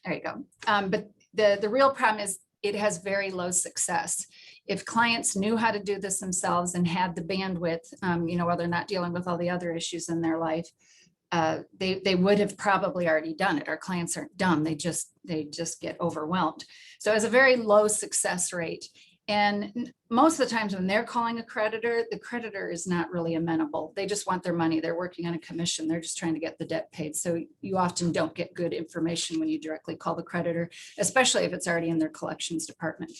you go. But the real problem is it has very low success. If clients knew how to do this themselves and had the bandwidth, you know, while they're not dealing with all the other issues in their life, they would have probably already done it. Our clients aren't dumb. They just get overwhelmed. So it has a very low success rate. And most of the times when they're calling a creditor, the creditor is not really amenable. They just want their money. They're working on a commission. They're just trying to get the debt paid. So you often don't get good information when you directly call the creditor, especially if it's already in their collections department.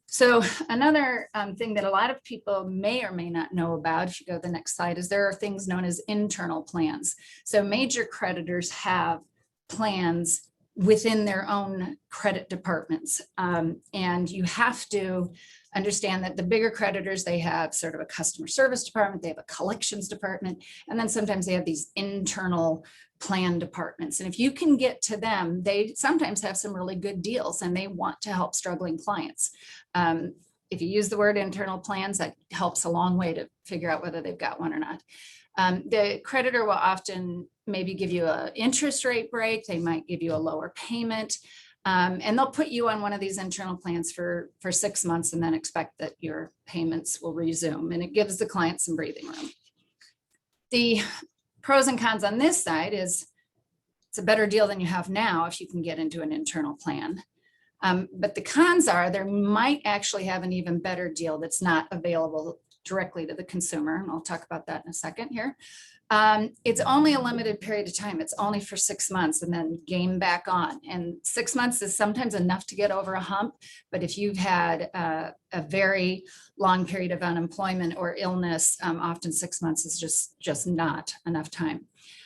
So another thing that a lot of people may or may not know about, if you go to the next slide, is there are things known as internal plans. So major creditors have plans within their own credit departments. And you have to understand that the bigger creditors, they have sort of a customer service department, they have a collections department, and then sometimes they have these internal plan departments. And if you can get to them, they sometimes have some really good deals and they want to help struggling clients. If you use the word internal plans, that helps a long way to figure out whether they've got one or not. The creditor will often maybe give you an interest rate break. They might give you a lower payment, and they'll put you on one of these internal plans for 6 months and then expect that your payments will resume. And it gives the client some breathing room. The pros and cons on this side is it's a better deal than you have now if you can get into an internal plan. But the cons are there might actually have an even better deal that's not available directly to the consumer. And I'll talk about that in a second here. It's only a limited period of time. It's only for 6 months and then game back on. And 6 months is sometimes enough to get over a hump. But if you've had a very long period of unemployment or illness, often 6 months is just not enough time.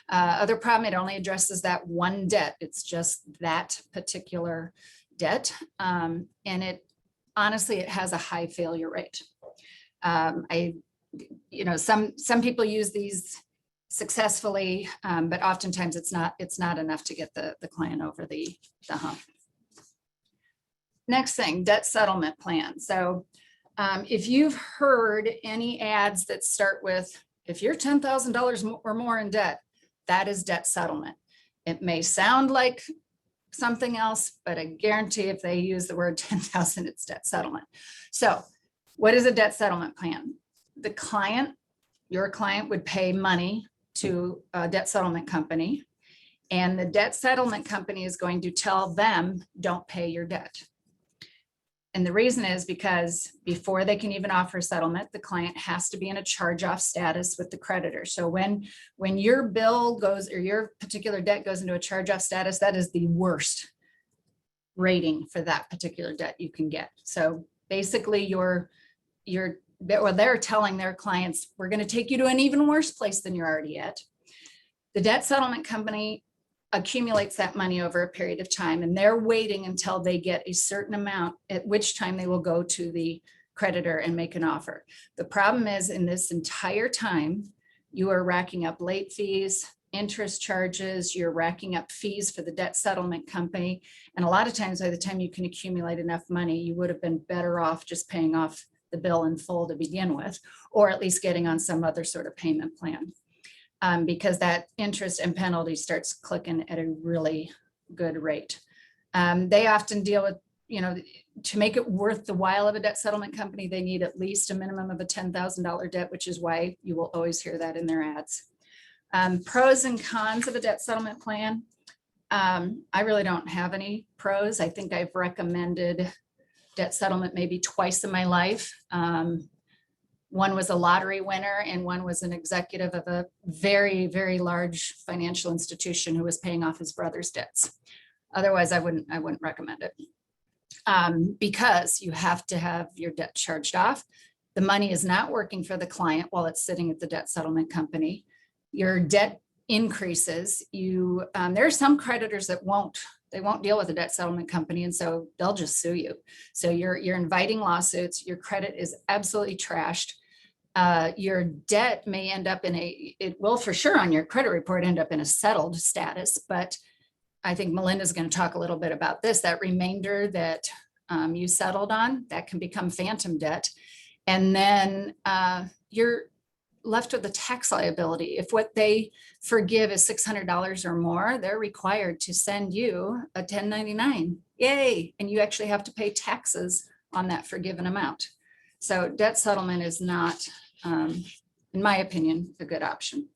Other problem, it only addresses that one debt. It's just that particular debt. And it honestly, it has a high failure rate. Some people use these successfully, but oftentimes it's not enough to get the client over the hump. Next thing, debt settlement plan. So if you've heard any ads that start with, if you're $10,000 or more in debt, that is debt settlement. It may sound like something else, but I guarantee if they use the word 10,000, it's debt settlement. So what is a debt settlement plan? The client, your client would pay money to a debt settlement company, and the debt settlement company is going to tell them, don't pay your debt. And the reason is because before they can even offer settlement, the client has to be in a charge-off status with the creditor. So when your bill goes, or your particular debt goes into a charge-off status, that is the worst rating for that particular debt you can get. So basically they're telling their clients, we're going to take you to an even worse place than you're already at. The debt settlement company accumulates that money over a period of time, and they're waiting until they get a certain amount, at which time they will go to the creditor and make an offer. The problem is, in this entire time, you are racking up late fees, interest charges, you're racking up fees for the debt settlement company. And a lot of times, by the time you can accumulate enough money, you would have been better off just paying off the bill in full to begin with, or at least getting on some other sort of payment plan. Because that interest and penalty starts clicking at a really good rate. They often deal with, to make it worth the while of a debt settlement company, they need at least a minimum of a $10,000 debt, which is why you will always hear that in their ads. Pros and cons of a debt settlement plan. I really don't have any pros. I think I've recommended debt settlement maybe twice in my life. One was a lottery winner, and one was an executive of a very, very large financial institution who was paying off his brother's debts. Otherwise, I wouldn't recommend it, because you have to have your debt charged off. The money is not working for the client while it's sitting at the debt settlement company. Your debt increases. There are some creditors that won't deal with the debt settlement company, and so they'll just sue you. So you're inviting lawsuits. Your credit is absolutely trashed. Your debt may end up it will for sure on your credit report end up in a settled status, but I think Melinda's going to talk a little bit about this. That remainder that you settled on, that can become phantom debt. And then you're left with a tax liability. If what they forgive is $600 or more, they're required to send you a 1099. Yay! And you actually have to pay taxes on that forgiven amount. So debt settlement is not, in my opinion, a good option.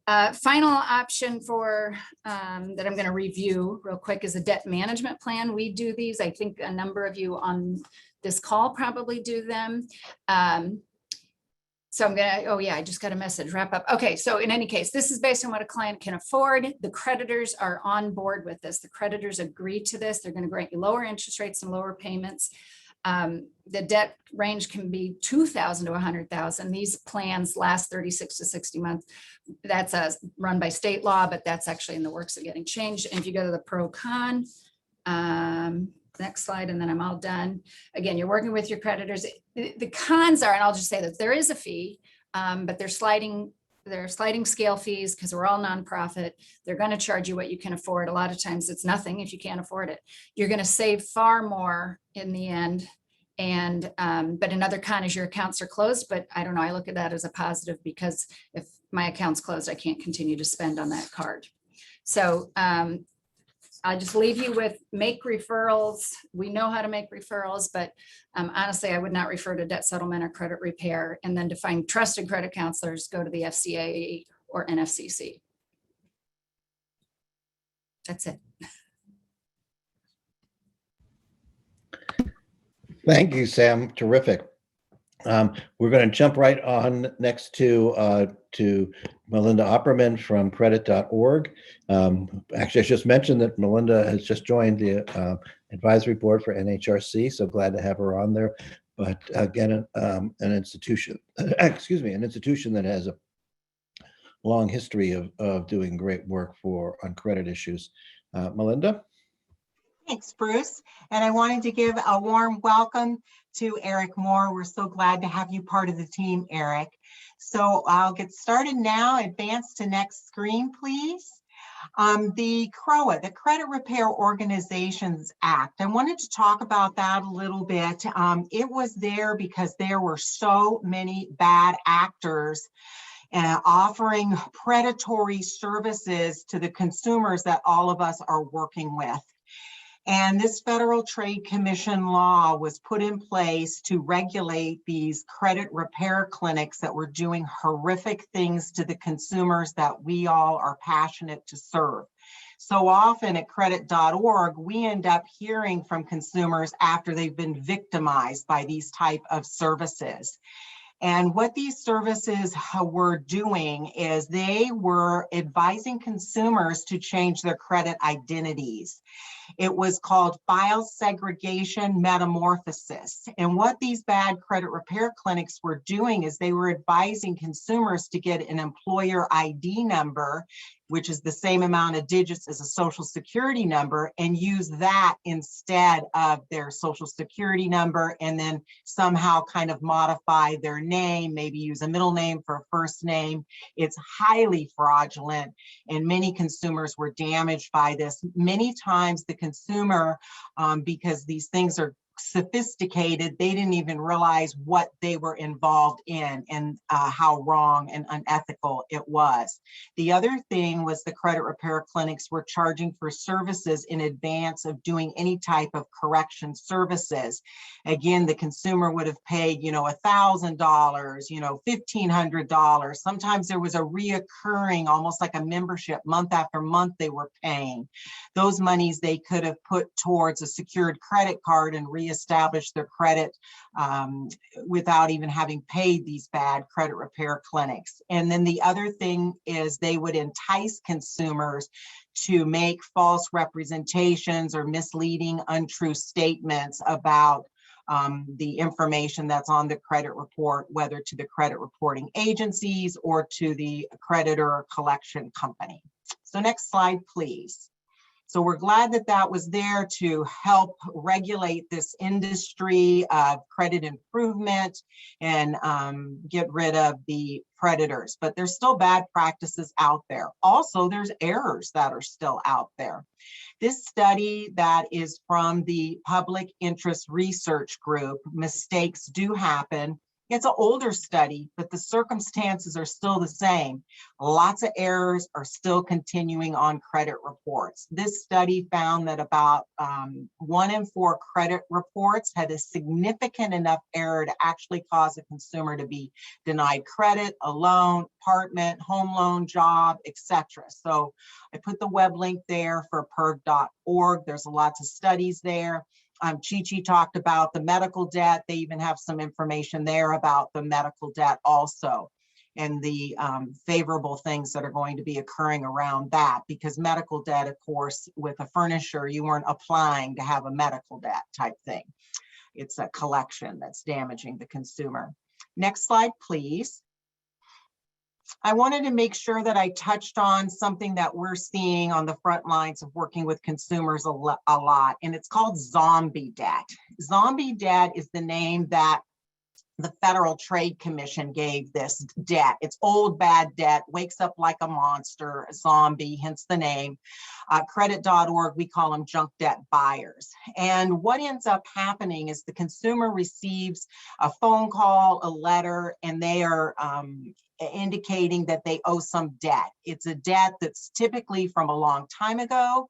Final option for that I'm going to review real quick is a debt management plan. We do these. I think a number of you on this call probably do them. So I'm going to, oh yeah, I just got a message, wrap up. Okay, so in any case, this is based on what a client can afford. The creditors are on board with this. The creditors agree to this. They're going to grant you lower interest rates and lower payments. The debt range can be $2,000 to $100,000. These plans last 36 to 60 months. That's run by state law, but that's actually in the works of getting changed. And if you go to the pro con, next slide, and then I'm all done. Again, you're working with your creditors. The cons are, and I'll just say that there is a fee, but they're sliding scale fees because we're all nonprofit. They're going to charge you what you can afford. A lot of times it's nothing if you can't afford it. You're going to save far more in the end. And but another con is your accounts are closed. But I don't know, I look at that as a positive because if my account's closed, I can't continue to spend on that card. So I'll just leave you with make referrals. We know how to make referrals, but honestly, I would not refer to debt settlement or credit repair. And then to find trusted credit counselors, go to the FCA or NFCC. That's it. Thank you, Sam. Terrific. We're going to jump right on next to Melinda Opperman from credit.org. Actually, I just mentioned that Melinda has just joined the advisory board for NHRC, so glad to have her on there. But again, an institution, excuse me, an institution that has a long history of doing great work on credit issues. Melinda? Thanks, Bruce. And I wanted to give a warm welcome to Eric Moore. We're so glad to have you part of the team, Eric. So I'll get started now. Advance to next screen, please. The CROA, the Credit Repair Organizations Act. I wanted to talk about that a little bit. It was there because there were so many bad actors offering predatory services to the consumers that all of us are working with. And this Federal Trade Commission law was put in place to regulate these credit repair clinics that were doing horrific things to the consumers that we all are passionate to serve. So often at credit.org, we end up hearing from consumers after they've been victimized by these type of services. And what these services were doing is they were advising consumers to change their credit identities. It was called file segregation metamorphosis. And what these bad credit repair clinics were doing is they were advising consumers to get an employer ID number, which is the same amount of digits as a social security number, and use that instead of their social security number, and then somehow kind of modify their name, maybe use a middle name for a first name. It's highly fraudulent, and many consumers were damaged by this. Many times the consumer, because these things are sophisticated, they didn't even realize what they were involved in and how wrong and unethical it was. The other thing was the credit repair clinics were charging for services in advance of doing any type of correction services. Again, the consumer would have paid, $1,000, $1,500. Sometimes there was a reoccurring, almost like a membership, month after month they were paying. Those monies they could have put towards a secured credit card and reestablish their credit without even having paid these bad credit repair clinics. And then the other thing is they would entice consumers to make false representations or misleading, untrue statements about the information that's on the credit report, whether to the credit reporting agencies or to the creditor or collection company. So next slide, please. So we're glad that that was there to help regulate this industry of credit improvement and get rid of the predators, but there's still bad practices out there. Also, there's errors that are still out there. This study that is from the Public Interest Research Group, Mistakes Do Happen. It's an older study, but the circumstances are still the same. Lots of errors are still continuing on credit reports. This study found that about 1 in 4 credit reports had a significant enough error to actually cause a consumer to be denied credit, a loan, apartment, home loan, job, etc. So I put the web link there for perg.org. There's lots of studies there. Chi-Chi talked about the medical debt. They even have some information there about the medical debt also, and the favorable things that are going to be occurring around that, because medical debt, of course, with a furnisher, you weren't applying to have a medical debt type thing. It's a collection that's damaging the consumer. Next slide, please. I wanted to make sure that I touched on something that we're seeing on the front lines of working with consumers a lot, and it's called zombie debt. Zombie debt is the name that the Federal Trade Commission gave this debt. It's old bad debt, wakes up like a monster, a zombie, hence the name. Credit.org, we call them junk debt buyers. And what ends up happening is the consumer receives a phone call, a letter, and they are indicating that they owe some debt. It's a debt that's typically from a long time ago.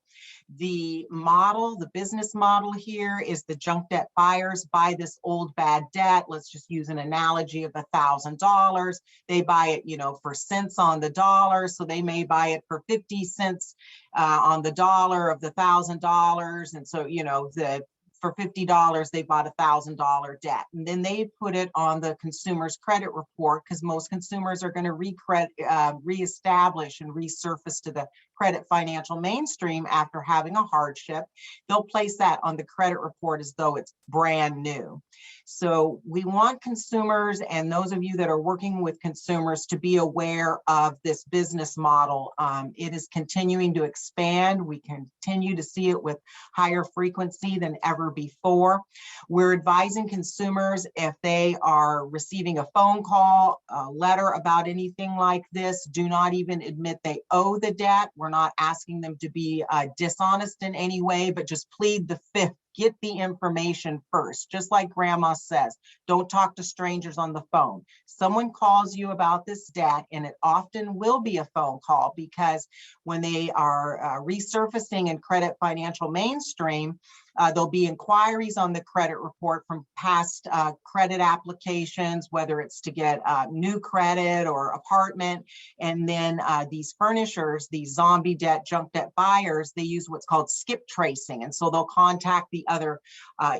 The model, the business model here is the junk debt buyers buy this old bad debt. Let's just use an analogy of $1,000. They buy it, for cents on the dollar. So they may buy it for 50 cents on the dollar of the $1,000. And so, the for $50, they bought $1,000 debt. And then they put it on the consumer's credit report, because most consumers are going to reestablish and resurface to the credit financial mainstream after having a hardship. They'll place that on the credit report as though it's brand new. So we want consumers, and those of you that are working with consumers, to be aware of this business model. It is continuing to expand. We continue to see it with higher frequency than ever before. We're advising consumers, if they are receiving a phone call, a letter about anything like this, do not even admit they owe the debt. We're not asking them to be dishonest in any way, but just plead the fifth. Get the information first. Just like grandma says, don't talk to strangers on the phone. Someone calls you about this debt, and it often will be a phone call, because when they are resurfacing in credit financial mainstream, there'll be inquiries on the credit report from past credit applications, whether it's to get new credit or apartment. And then these furnishers, these zombie debt, junk debt buyers, they use what's called skip tracing. And so they'll contact the other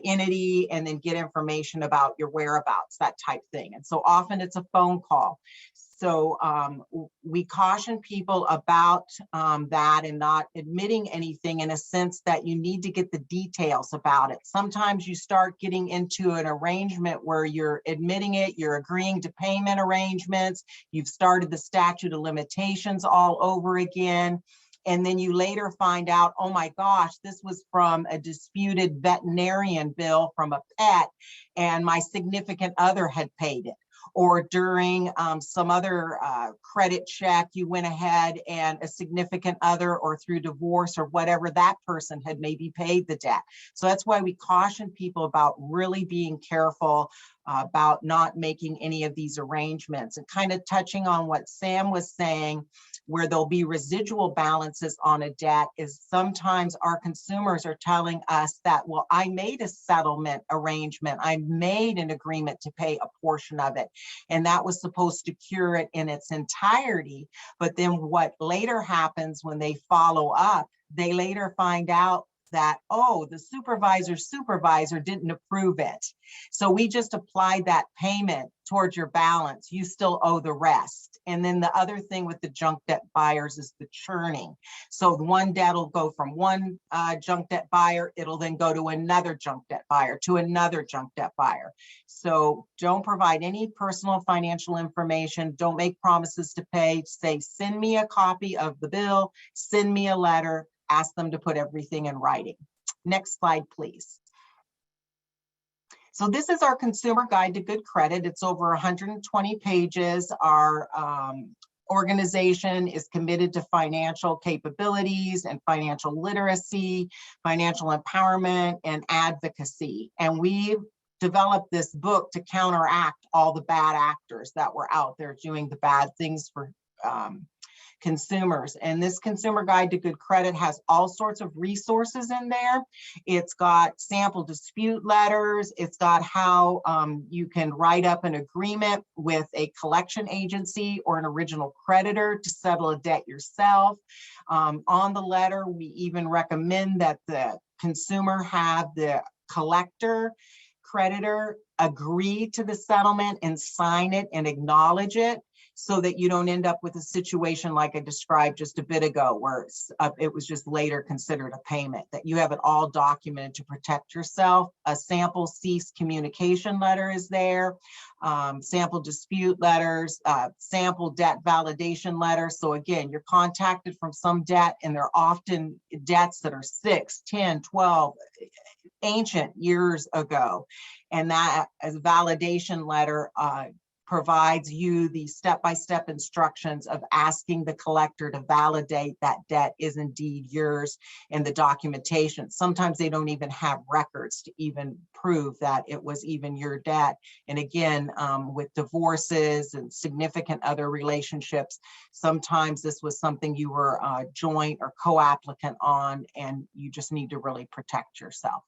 entity and then get information about your whereabouts, that type thing. And so often it's a phone call. So we caution people about that, and not admitting anything, in a sense that you need to get the details about it. Sometimes you start getting into an arrangement where you're admitting it, you're agreeing to payment arrangements, you've started the statute of limitations all over again. And then you later find out, oh my gosh, this was from a disputed veterinarian bill from a pet, and my significant other had paid it. Or during some other credit check, you went ahead and a significant other, or through divorce or whatever, that person had maybe paid the debt. So that's why we caution people about really being careful about not making any of these arrangements. And kind of touching on what Sam was saying, where there'll be residual balances on a debt, is sometimes our consumers are telling us that, well, I made a settlement arrangement, I made an agreement to pay a portion of it, and that was supposed to cure it in its entirety. But then what later happens when they follow up, they later find out that, oh, the supervisor didn't approve it. So we just applied that payment towards your balance. You still owe the rest. And then the other thing with the junk debt buyers is the churning. So one debt will go from one junk debt buyer, it'll then go to another junk debt buyer, to another junk debt buyer. So don't provide any personal financial information. Don't make promises to pay. Say, send me a copy of the bill, send me a letter, ask them to put everything in writing. Next slide, please. So this is our consumer guide to good credit. It's over 120 pages. Our organization is committed to financial capabilities and financial literacy, financial empowerment, and advocacy. And we developed this book to counteract all the bad actors that were out there doing the bad things for consumers. And this consumer guide to good credit has all sorts of resources in there. It's got sample dispute letters. It's got how you can write up an agreement with a collection agency or an original creditor to settle a debt yourself. On the letter, we even recommend that the consumer have the collector, creditor agree to the settlement and sign it and acknowledge it, so that you don't end up with a situation like I described just a bit ago, where it was just later considered a payment, that you have it all documented to protect yourself. A sample cease communication letter is there, sample dispute letters, sample debt validation letters. So again, you're contacted from some debt, and they're often debts that are 6, 10, 12, ancient years ago. And that as a validation letter provides you the step-by-step instructions of asking the collector to validate that debt is indeed yours in the documentation. Sometimes they don't even have records to even prove that it was even your debt. And again, with divorces and significant other relationships, sometimes this was something you were joint or co-applicant on, and you just need to really protect yourself.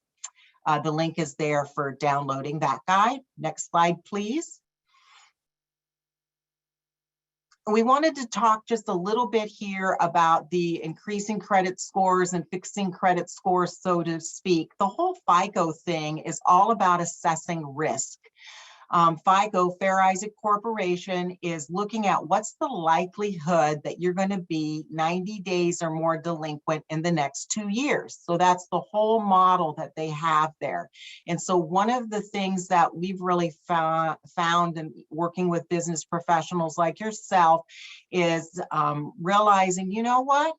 The link is there for downloading that guide. Next slide, please. We wanted to talk just a little bit here about the increasing credit scores and fixing credit scores, so to speak. The whole FICO thing is all about assessing risk. FICO, Fair Isaac Corporation, is looking at what's the likelihood that you're going to be 90 days or more delinquent in the next 2 years. So that's the whole model that they have there. And so one of the things that we've really found in working with business professionals like yourself is realizing, you know what?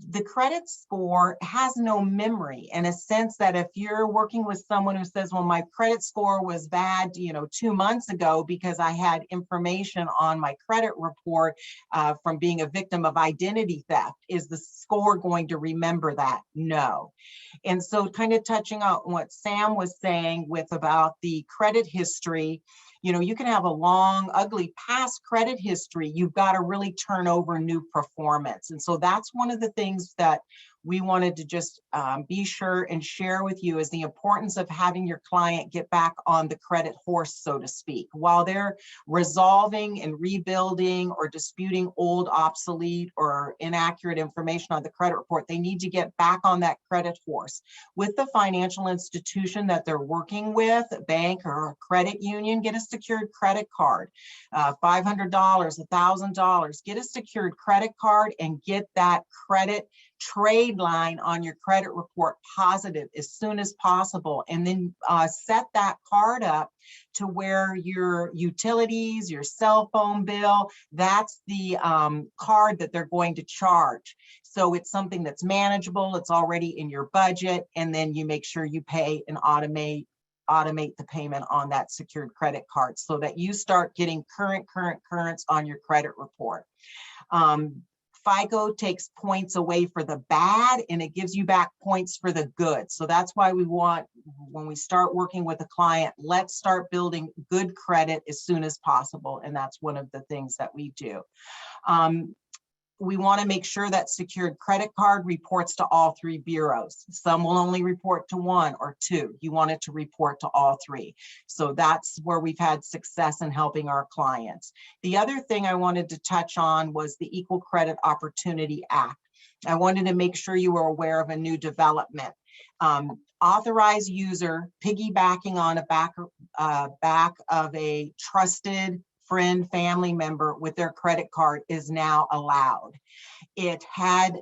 The credit score has no memory, in a sense that if you're working with someone who says, well, my credit score was bad, 2 months ago because I had information on my credit report from being a victim of identity theft, is the score going to remember that? No. And so kind of touching on what Sam was saying with about the credit history, you can have a long, ugly past credit history. You've got to really turn over new performance. And so that's one of the things that we wanted to just be sure and share with you, is the importance of having your client get back on the credit horse, so to speak. While they're resolving and rebuilding or disputing old, obsolete, or inaccurate information on the credit report, they need to get back on that credit horse. With the financial institution that they're working with, a bank or a credit union, get a secured credit card, $500, $1,000, get a secured credit card and get that credit trade line on your credit report positive as soon as possible. And then set that card up to where your utilities, your cell phone bill, that's the card that they're going to charge. So it's something that's manageable, it's already in your budget, and then you make sure you pay and automate the payment on that secured credit card so that you start getting currents on your credit report. FICO takes points away for the bad and it gives you back points for the good. So that's why we want, when we start working with a client, let's start building good credit as soon as possible. And that's one of the things that we do. We want to make sure that secured credit card reports to all 3 bureaus. Some will only report to 1 or 2. You want it to report to all 3. So that's where we've had success in helping our clients. The other thing I wanted to touch on was the Equal Credit Opportunity Act. I wanted to make sure you were aware of a new development. Authorized user piggybacking on a back of a trusted friend, family member with their credit card is now allowed. It had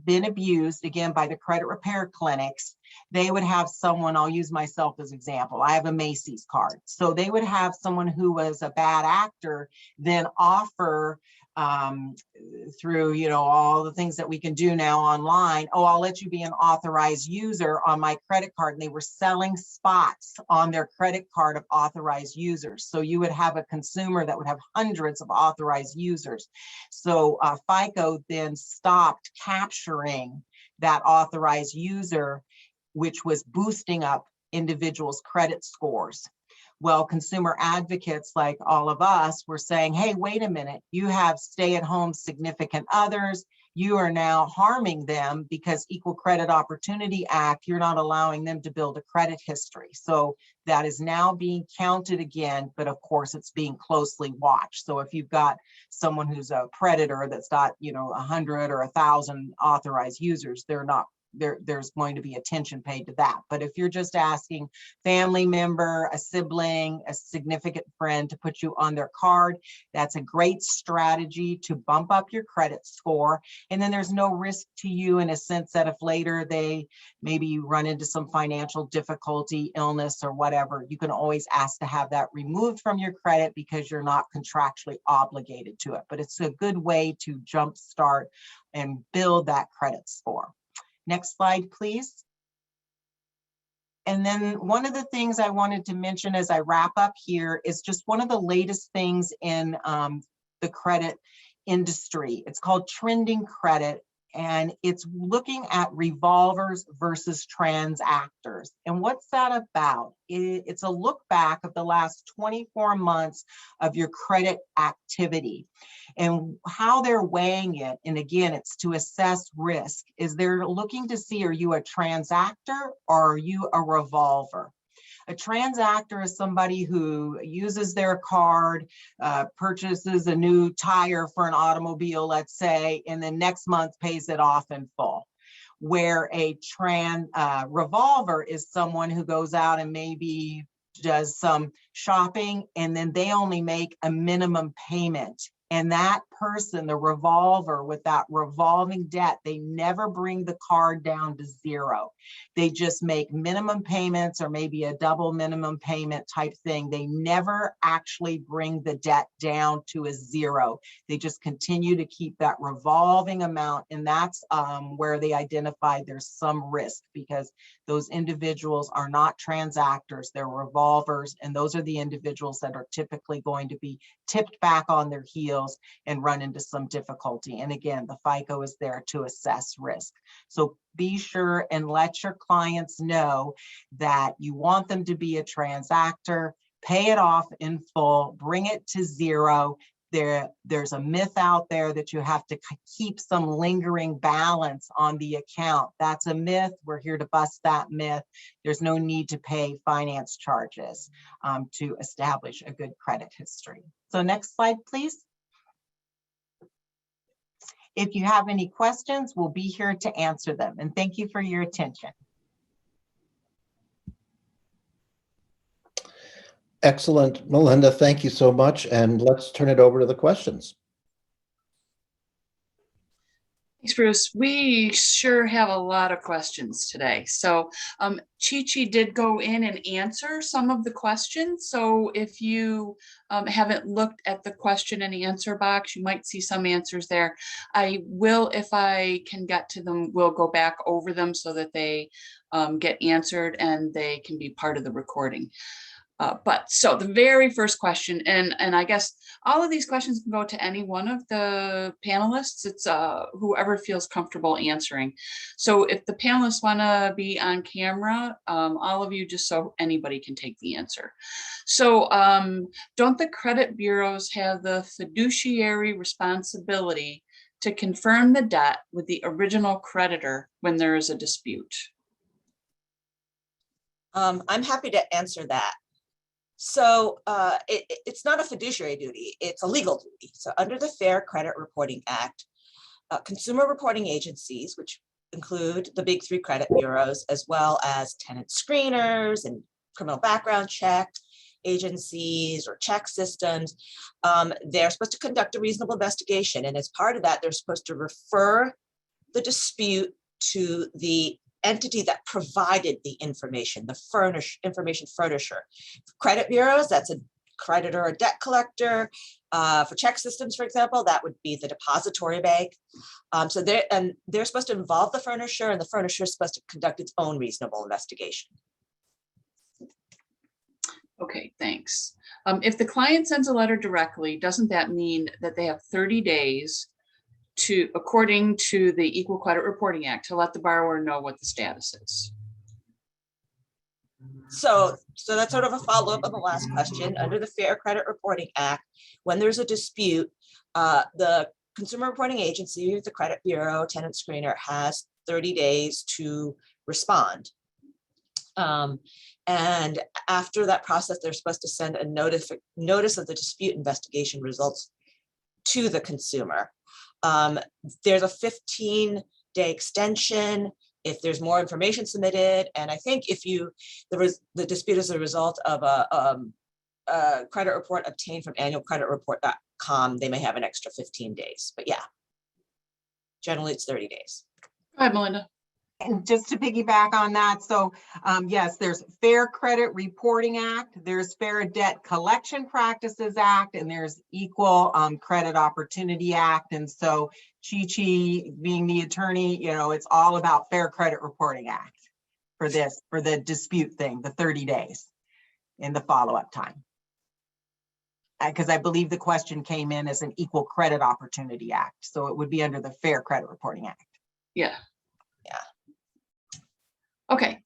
been abused, again, by the credit repair clinics. They would have someone, I'll use myself as example, I have a Macy's card. So they would have someone who was a bad actor then offer through, all the things that we can do now online, oh, I'll let you be an authorized user on my credit card. And they were selling spots on their credit card of authorized users. So you would have a consumer that would have hundreds of authorized users. So FICO then stopped capturing that authorized user, which was boosting up individuals' credit scores. Well, consumer advocates like all of us were saying, hey, wait a minute, you have stay-at-home significant others. You are now harming them because Equal Credit Opportunity Act, you're not allowing them to build a credit history. So that is now being counted again, but of course it's being closely watched. So if you've got someone who's a predator that's got, 100 or 1,000 authorized users, there's going to be attention paid to that. But if you're just asking family member, a sibling, a significant friend to put you on their card, that's a great strategy to bump up your credit score. And then there's no risk to you in a sense that if later they maybe run into some financial difficulty, illness, or whatever, you can always ask to have that removed from your credit because you're not contractually obligated to it. But it's a good way to jumpstart and build that credit score. Next slide, please. And then one of the things I wanted to mention as I wrap up here is just one of the latest things in the credit industry. It's called trending credit, and it's looking at revolvers versus transactors. And what's that about? It's a look back of the last 24 months of your credit activity and how they're weighing it. And again, it's to assess risk. Is they're looking to see, are you a transactor or are you a revolver? A transactor is somebody who uses their card, purchases a new tire for an automobile, let's say, and then next month pays it off in full. Where a revolver is someone who goes out and maybe does some shopping, and then they only make a minimum payment. And that person, the revolver with that revolving debt, they never bring the card down to zero. They just make minimum payments or maybe a double minimum payment type thing. They never actually bring the debt down to a zero. They just continue to keep that revolving amount. And that's where they identify there's some risk, because those individuals are not transactors, they're revolvers. And those are the individuals that are typically going to be tipped back on their heels and run into some difficulty. And again, the FICO is there to assess risk. So be sure and let your clients know that you want them to be a transactor, pay it off in full, bring it to zero. There's a myth out there that you have to keep some lingering balance on the account. That's a myth. We're here to bust that myth. There's no need to pay finance charges to establish a good credit history. So next slide, please. If you have any questions, we'll be here to answer them. And thank you for your attention. Excellent, Melinda. Thank you so much. And let's turn it over to the questions. Thanks, Bruce. We sure have a lot of questions today. So Chi-Chi did go in and answer some of the questions. So if you haven't looked at the question and answer box, you might see some answers there. I will, if I can get to them, we'll go back over them so that they get answered and they can be part of the recording. But so the very first question, and I guess all of these questions can go to any one of the panelists. It's whoever feels comfortable answering. So if the panelists want to be on camera, all of you, just so anybody can take the answer. So don't the credit bureaus have the fiduciary responsibility to confirm the debt with the original creditor when there is a dispute? I'm happy to answer that. So it's not a fiduciary duty, it's a legal duty. So under the Fair Credit Reporting Act, consumer reporting agencies, which include the big three credit bureaus, as well as tenant screeners and criminal background check agencies or check systems, they're supposed to conduct a reasonable investigation. And as part of that, they're supposed to refer the dispute to the entity that provided the information, the information furnisher. For credit bureaus, that's a creditor or debt collector. For check systems, for example, that would be the depository bank. So they're supposed to involve the furnisher, and the furnisher is supposed to conduct its own reasonable investigation. Okay, thanks. If the client sends a letter directly, doesn't that mean that they have 30 days to, according to the Equal Credit Reporting Act, to let the borrower know what the status is? So that's sort of a follow-up on the last question. Under the Fair Credit Reporting Act, when there's a dispute, the consumer reporting agency, the credit bureau, tenant screener, has 30 days to respond. And after that process, they're supposed to send a notice of the dispute investigation results to the consumer. There's a 15-day extension if there's more information submitted. And I think if the dispute is a result of a credit report obtained from annualcreditreport.com, they may have an extra 15 days. But yeah, generally it's 30 days. Go ahead, Melinda. And just to piggyback on that, so yes, there's Fair Credit Reporting Act, there's Fair Debt Collection Practices Act, and there's Equal Credit Opportunity Act. And so Chi-Chi being the attorney, it's all about Fair Credit Reporting Act for the dispute thing, the 30 days in the follow-up time. Because I believe the question came in as an Equal Credit Opportunity Act. So it would be under the Fair Credit Reporting Act. Yeah. Yeah. Okay,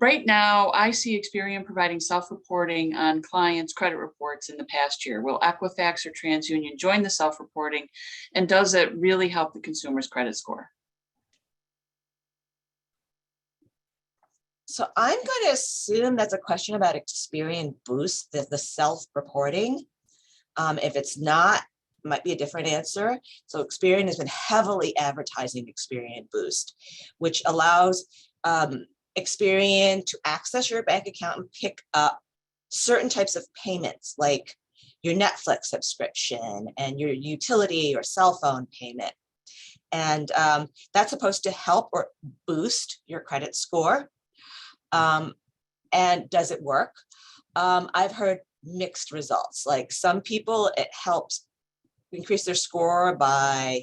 right now I see Experian providing self-reporting on clients' credit reports in the past year. Will Equifax or TransUnion join the self-reporting, and does it really help the consumer's credit score? So I'm going to assume that's a question about Experian Boost, the self-reporting. If it's not, might be a different answer. So Experian has been heavily advertising Experian Boost, which allows Experian to access your bank account and pick up certain types of payments, like your Netflix subscription and your utility or cell phone payment. And that's supposed to help or boost your credit score. And does it work? I've heard mixed results. Like some people, it helps increase their score by,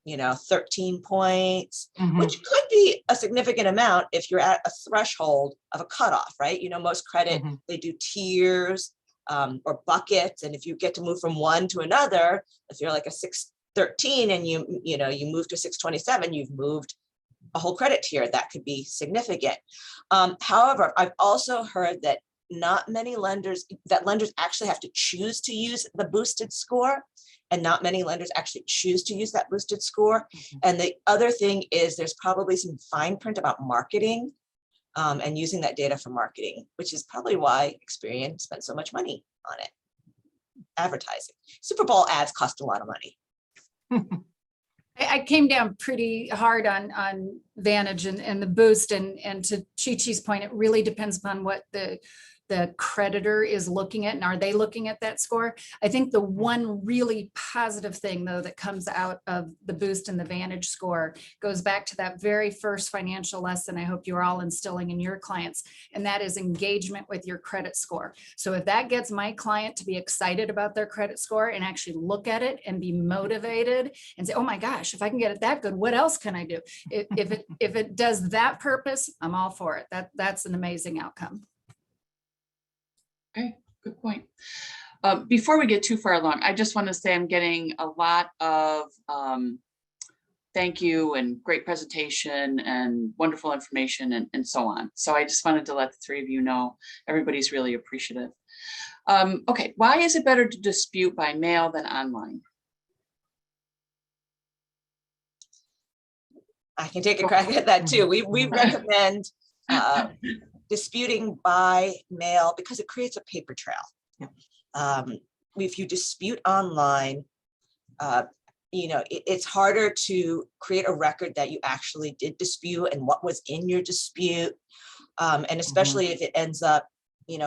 13 points, which could be a significant amount if you're at a threshold of a cutoff, right? Most credit, they do tiers or buckets. And if you get to move from one to another, if you're like a 613 and you move to 627, you've moved a whole credit tier. That could be significant. However, I've also heard that not many lenders actually have to choose to use the boosted score, and not many lenders actually choose to use that boosted score. And the other thing is there's probably some fine print about marketing and using that data for marketing, which is probably why Experian spent so much money on it. Advertising. Super Bowl ads cost a lot of money. I came down pretty hard on Vantage and the boost, and to Chi-Chi's point, it really depends upon what the creditor is looking at, and are they looking at that score? I think the one really positive thing, though, that comes out of the boost and the Vantage score goes back to that very first financial lesson I hope you're all instilling in your clients, and that is engagement with your credit score. So if that gets my client to be excited about their credit score and actually look at it and be motivated and say, oh my gosh, if I can get it that good, what else can I do? If it does that purpose, I'm all for it. That's an amazing outcome. Okay, good point. Before we get too far along, I just want to say I'm getting a lot of thank you and great presentation and wonderful information and so on. So I just wanted to let the three of you know everybody's really appreciative. Okay, why is it better to dispute by mail than online? I can take a crack at that too. We recommend disputing by mail because it creates a paper trail. If you dispute online, it's harder to create a record that you actually did dispute and what was in your dispute. And especially if it ends up,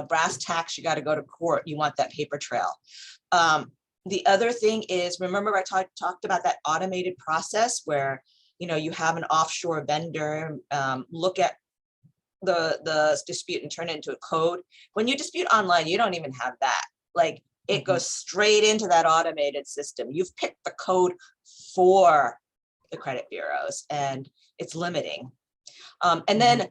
brass tacks, you got to go to court. You want that paper trail. The other thing is, remember I talked about that automated process where, you have an offshore vendor look at the dispute and turn it into a code. When you dispute online, you don't even have that. Like it goes straight into that automated system. You've picked the code for the credit bureaus and it's limiting. And then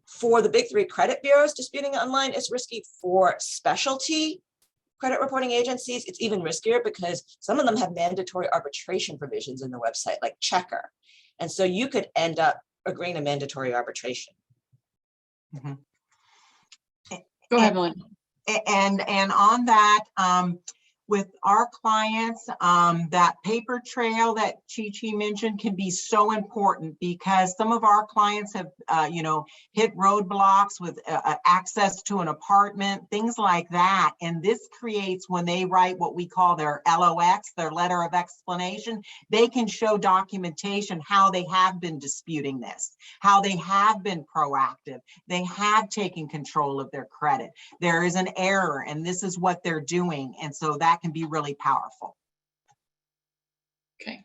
for the big three credit bureaus, disputing online is risky. For specialty credit reporting agencies, it's even riskier because some of them have mandatory arbitration provisions in the website, like Checker. And so you could end up agreeing to mandatory arbitration. Go ahead, Melinda. And on that, with our clients, that paper trail that Chi-Chi mentioned can be so important because some of our clients have, hit roadblocks with access to an apartment, things like that. And this creates, when they write what we call their LOX, their letter of explanation, they can show documentation how they have been disputing this, how they have been proactive, they have taken control of their credit. There is an error and this is what they're doing. And so that can be really powerful. Okay.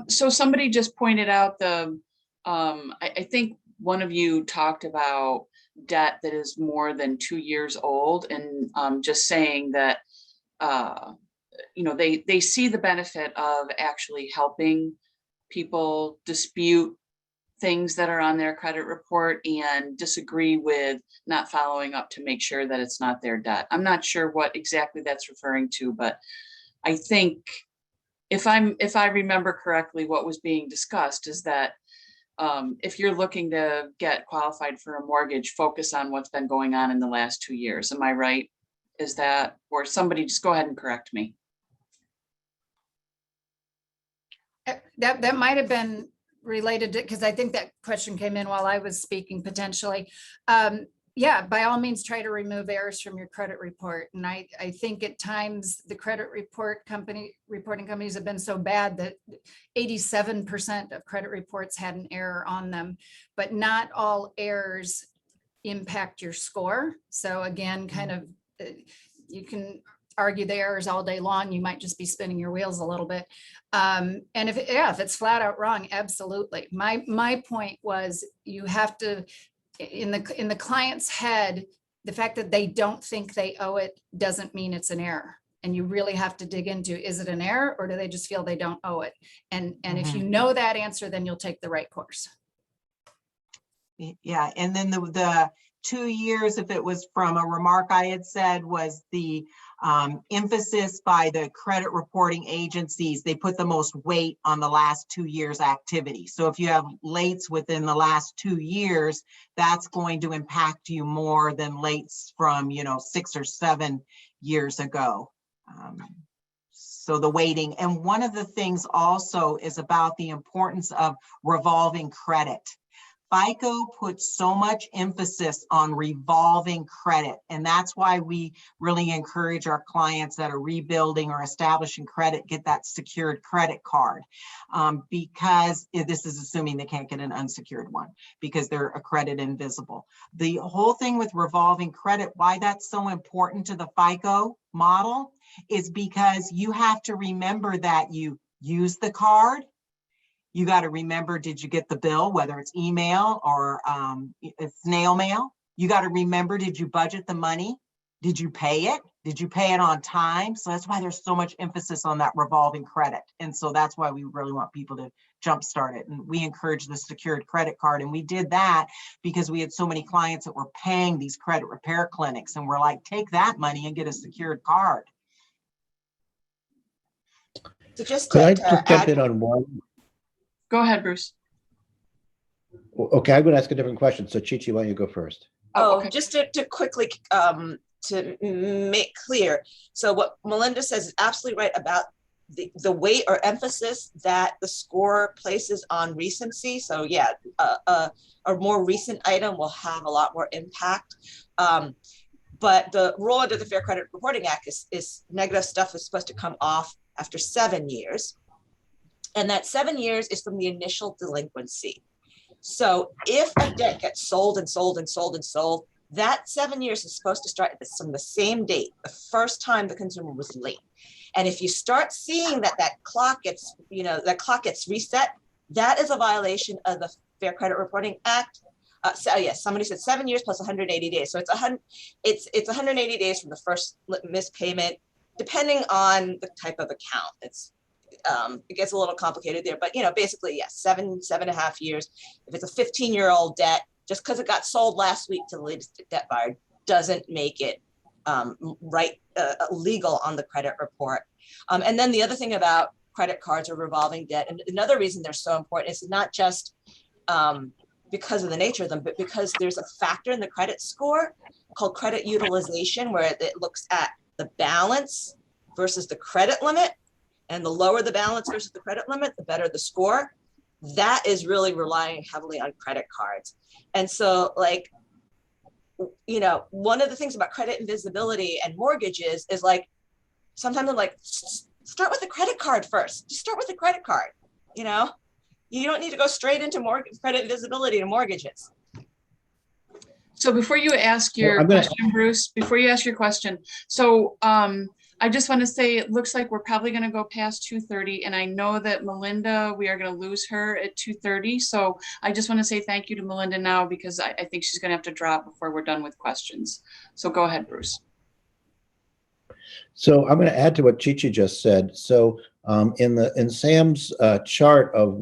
So somebody just pointed out I think one of you talked about debt that is more than 2 years old, and just saying that, they see the benefit of actually helping people dispute things that are on their credit report and disagree with not following up to make sure that it's not their debt. I'm not sure what exactly that's referring to, but I think if I remember correctly, what was being discussed is that if you're looking to get qualified for a mortgage, focus on what's been going on in the last 2 years. Am I right? Is that, or somebody just go ahead and correct me. That might have been related to, because I think that question came in while I was speaking potentially. Yeah, by all means, try to remove errors from your credit report. And I think at times the credit reporting companies have been so bad that 87% of credit reports had an error on them, but not all errors impact your score. So again, kind of, you can argue the errors all day long. You might just be spinning your wheels a little bit. And if it's flat out wrong, absolutely. My point was, you have to, in the client's head, the fact that they don't think they owe it doesn't mean it's an error. And you really have to dig into, is it an error, or do they just feel they don't owe it? And if you know that answer, then you'll take the right course. Yeah, and then the 2 years, if it was from a remark I had said, was the emphasis by the credit reporting agencies. They put the most weight on the last 2 years' activity. So if you have lates within the last 2 years, that's going to impact you more than lates from 6 or 7 years ago. So the weighting. And one of the things also is about the importance of revolving credit. FICO puts so much emphasis on revolving credit, and that's why we really encourage our clients that are rebuilding or establishing credit, get that secured credit card, because this is assuming they can't get an unsecured one because they're a credit invisible. The whole thing with revolving credit, why that's so important to the FICO model, is because you have to remember that you use the card. You got to remember, did you get the bill, whether it's email or it's snail mail? You got to remember, did you budget the money? Did you pay it? Did you pay it on time? So that's why there's so much emphasis on that revolving credit. And so that's why we really want people to jumpstart it. And we encourage the secured credit card. And we did that because we had so many clients that were paying these credit repair clinics. And we're like, take that money and get a secured card. So just Could I to just jump in on one? Go ahead, Bruce. Okay, I'm going to ask a different question. So Chi-Chi, why don't you go first? Okay. Just to quickly to make clear. So what Melinda says is absolutely right about the weight or emphasis that the score places on recency. So yeah, a more recent item will have a lot more impact. But the rule under the Fair Credit Reporting Act is negative stuff is supposed to come off after 7 years. And that 7 years is from the initial delinquency. So if a debt gets sold and sold and sold and sold, that 7 years is supposed to start from the same date, the first time the consumer was late. And if you start seeing that clock gets, reset, that is a violation of the Fair Credit Reporting Act. So yes, somebody said 7 years plus 180 days. So it's 180 days from the first missed payment, depending on the type of account. It gets a little complicated there, but basically, yes, 7.5 years. If it's a 15-year-old debt, just because it got sold last week to the latest debt buyer doesn't make it legal on the credit report. And then the other thing about credit cards or revolving debt, and another reason they're so important is not just because of the nature of them, but because there's a factor in the credit score called credit utilization, where it looks at the balance versus the credit limit. And the lower the balance versus the credit limit, the better the score. That is really relying heavily on credit cards. And so one of the things about credit invisibility and mortgages is sometimes I'm like, start with the credit card first. Just start with the credit card. You don't need to go straight into credit invisibility and mortgages. So before you ask your question, Bruce, so I just want to say, it looks like we're probably going to go past 2:30, and I know that Melinda, we are going to lose her at 2:30. So I just want to say thank you to Melinda now, because I think she's going to have to drop before we're done with questions. So go ahead, Bruce. So I'm going to add to what Chi-Chi just said. So in Sam's chart of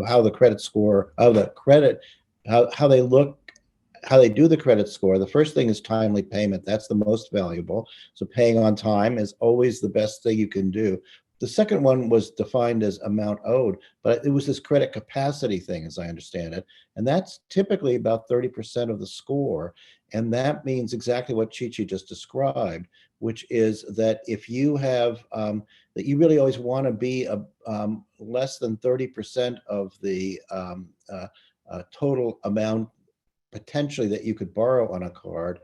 how the credit score of the credit, how they look, how they do the credit score, the first thing is timely payment. That's the most valuable. So paying on time is always the best thing you can do. The second one was defined as amount owed, but it was this credit capacity thing, as I understand it. And that's typically about 30% of the score. And that means exactly what Chi-Chi just described, which is that if you have, that you really always want to be less than 30% of the total amount potentially that you could borrow on a card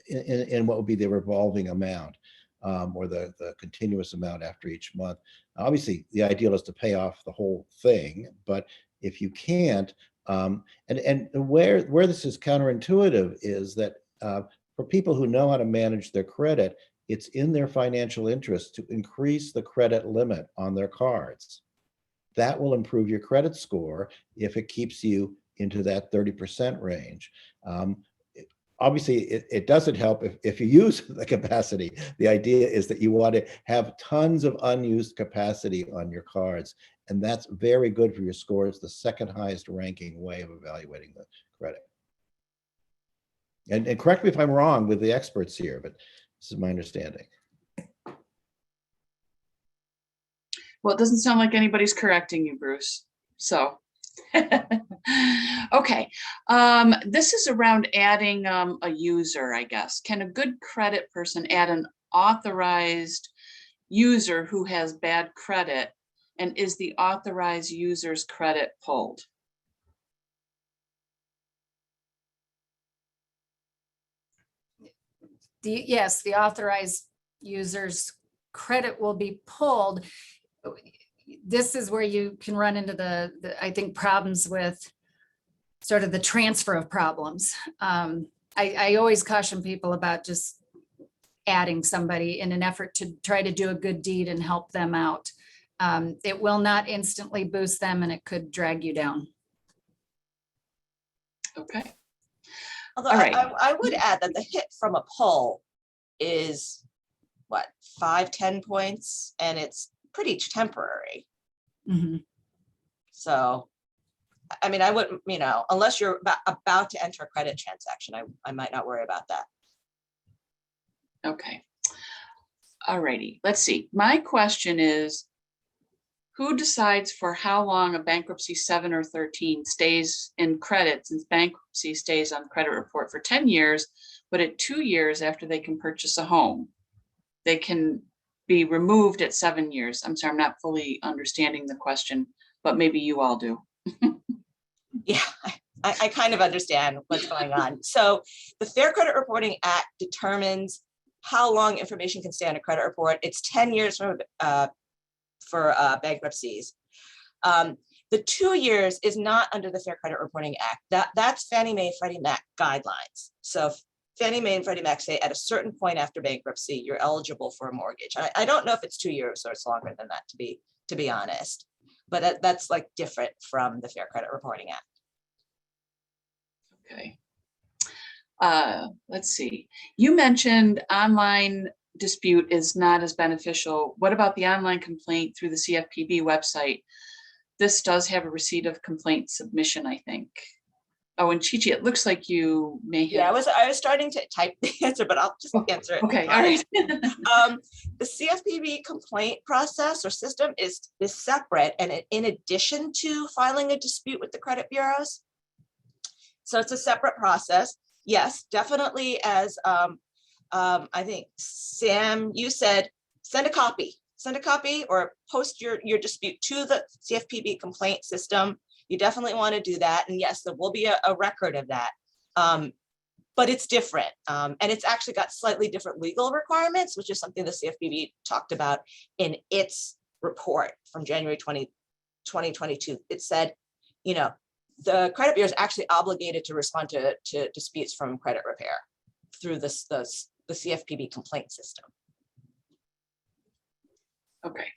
in what would be the revolving amount or the continuous amount after each month. Obviously, the ideal is to pay off the whole thing, but if you can't, and where this is counterintuitive is that for people who know how to manage their credit, it's in their financial interest to increase the credit limit on their cards. That will improve your credit score if it keeps you into that 30% range. Obviously, it doesn't help if you use the capacity. The idea is that you want to have tons of unused capacity on your cards, and that's very good for your score. It's the second highest ranking way of evaluating the credit. And correct me if I'm wrong with the experts here, but this is my understanding. Well, it doesn't sound like anybody's correcting you, Bruce. So, okay. This is around adding a user, I guess. Can a good credit person add an authorized user who has bad credit? And is the authorized user's credit pulled? Yes, the authorized user's credit will be pulled. This is where you can run into the I think, problems with sort of the transfer of problems. I always caution people about just adding somebody in an effort to try to do a good deed and help them out. It will not instantly boost them, and it could drag you down. Okay. Although All right. I would add that the hit from a poll is what, 5-10 points, and it's pretty temporary. Mm-hmm. So, I mean, I wouldn't, unless you're about to enter a credit transaction, I might not worry about that. Okay. All righty. Let's see. My question is, who decides for how long a bankruptcy 7 or 13 stays in credit, since bankruptcy stays on credit report for 10 years, but at 2 years after they can purchase a home, they can be removed at 7 years? I'm sorry, I'm not fully understanding the question, but maybe you all do. Yeah, I kind of understand what's going on. So the Fair Credit Reporting Act determines how long information can stay on a credit report. It's 10 years for bankruptcies. The 2 years is not under the Fair Credit Reporting Act. That's Fannie Mae, Freddie Mac guidelines. So Fannie Mae and Freddie Mac say at a certain point after bankruptcy, you're eligible for a mortgage. I don't know if it's 2 years or it's longer than that, to be honest, but that's like different from the Fair Credit Reporting Act. Okay. Let's see. You mentioned online dispute is not as beneficial. What about the online complaint through the CFPB website? This does have a receipt of complaint submission, I think. Oh, and Chichi, it looks like you may have. Yeah, I was starting to type the answer, but I'll just answer it. Okay, all right. The CFPB complaint process or system is separate and in addition to filing a dispute with the credit bureaus. So it's a separate process. Yes, definitely, as I think, Sam, you said, send a copy or post your dispute to the CFPB complaint system. You definitely want to do that. And yes, there will be a record of that. But it's different. And it's actually got slightly different legal requirements, which is something the CFPB talked about in its report from January 2022. It said, the credit bureau is actually obligated to respond to disputes from credit repair through the CFPB complaint system. Okay.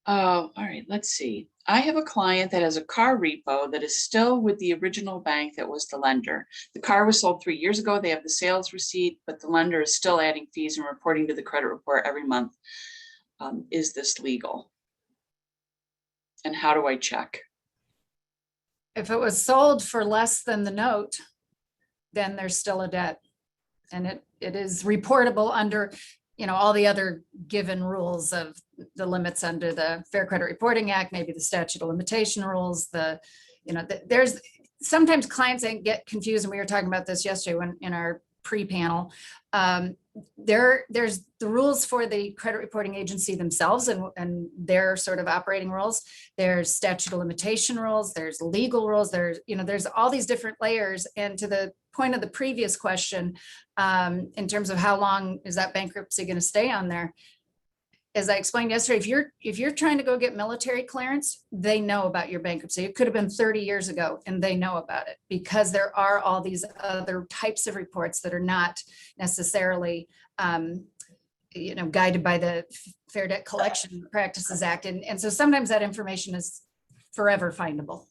All right, let's see. I have a client that has a car repo that is still with the original bank that was the lender. The car was sold 3 years ago. They have the sales receipt, but the lender is still adding fees and reporting to the credit report every month. Is this legal? And how do I check? If it was sold for less than the note, then there's still a debt. And it is reportable under, all the other given rules of the limits under the Fair Credit Reporting Act, maybe the statute of limitation rules, there's sometimes clients get confused, and we were talking about this yesterday in our pre-panel. There's the rules for the credit reporting agency themselves and their sort of operating rules. There's statute of limitation rules, there's legal rules, there's all these different layers. And to the point of the previous question, in terms of how long is that bankruptcy going to stay on there? As I explained yesterday, if you're trying to go get military clearance, they know about your bankruptcy. It could have been 30 years ago and they know about it, because there are all these other types of reports that are not necessarily guided by the Fair Debt Collection Practices Act. And so sometimes that information is forever findable.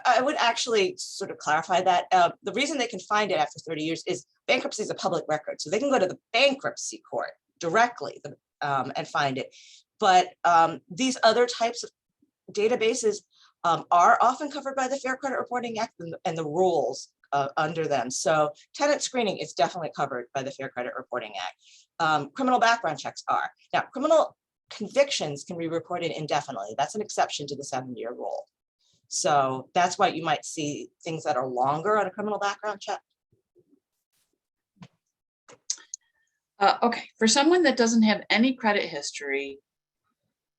I would actually sort of clarify that. The reason they can find it after 30 years is bankruptcy is a public record. So they can go to the bankruptcy court directly and find it. But these other types of databases are often covered by the Fair Credit Reporting Act and the rules under them. So tenant screening is definitely covered by the Fair Credit Reporting Act. Criminal background checks are. Now, criminal convictions can be reported indefinitely. That's an exception to the 7-year rule. So that's why you might see things that are longer on a criminal background check. Okay, for someone that doesn't have any credit history,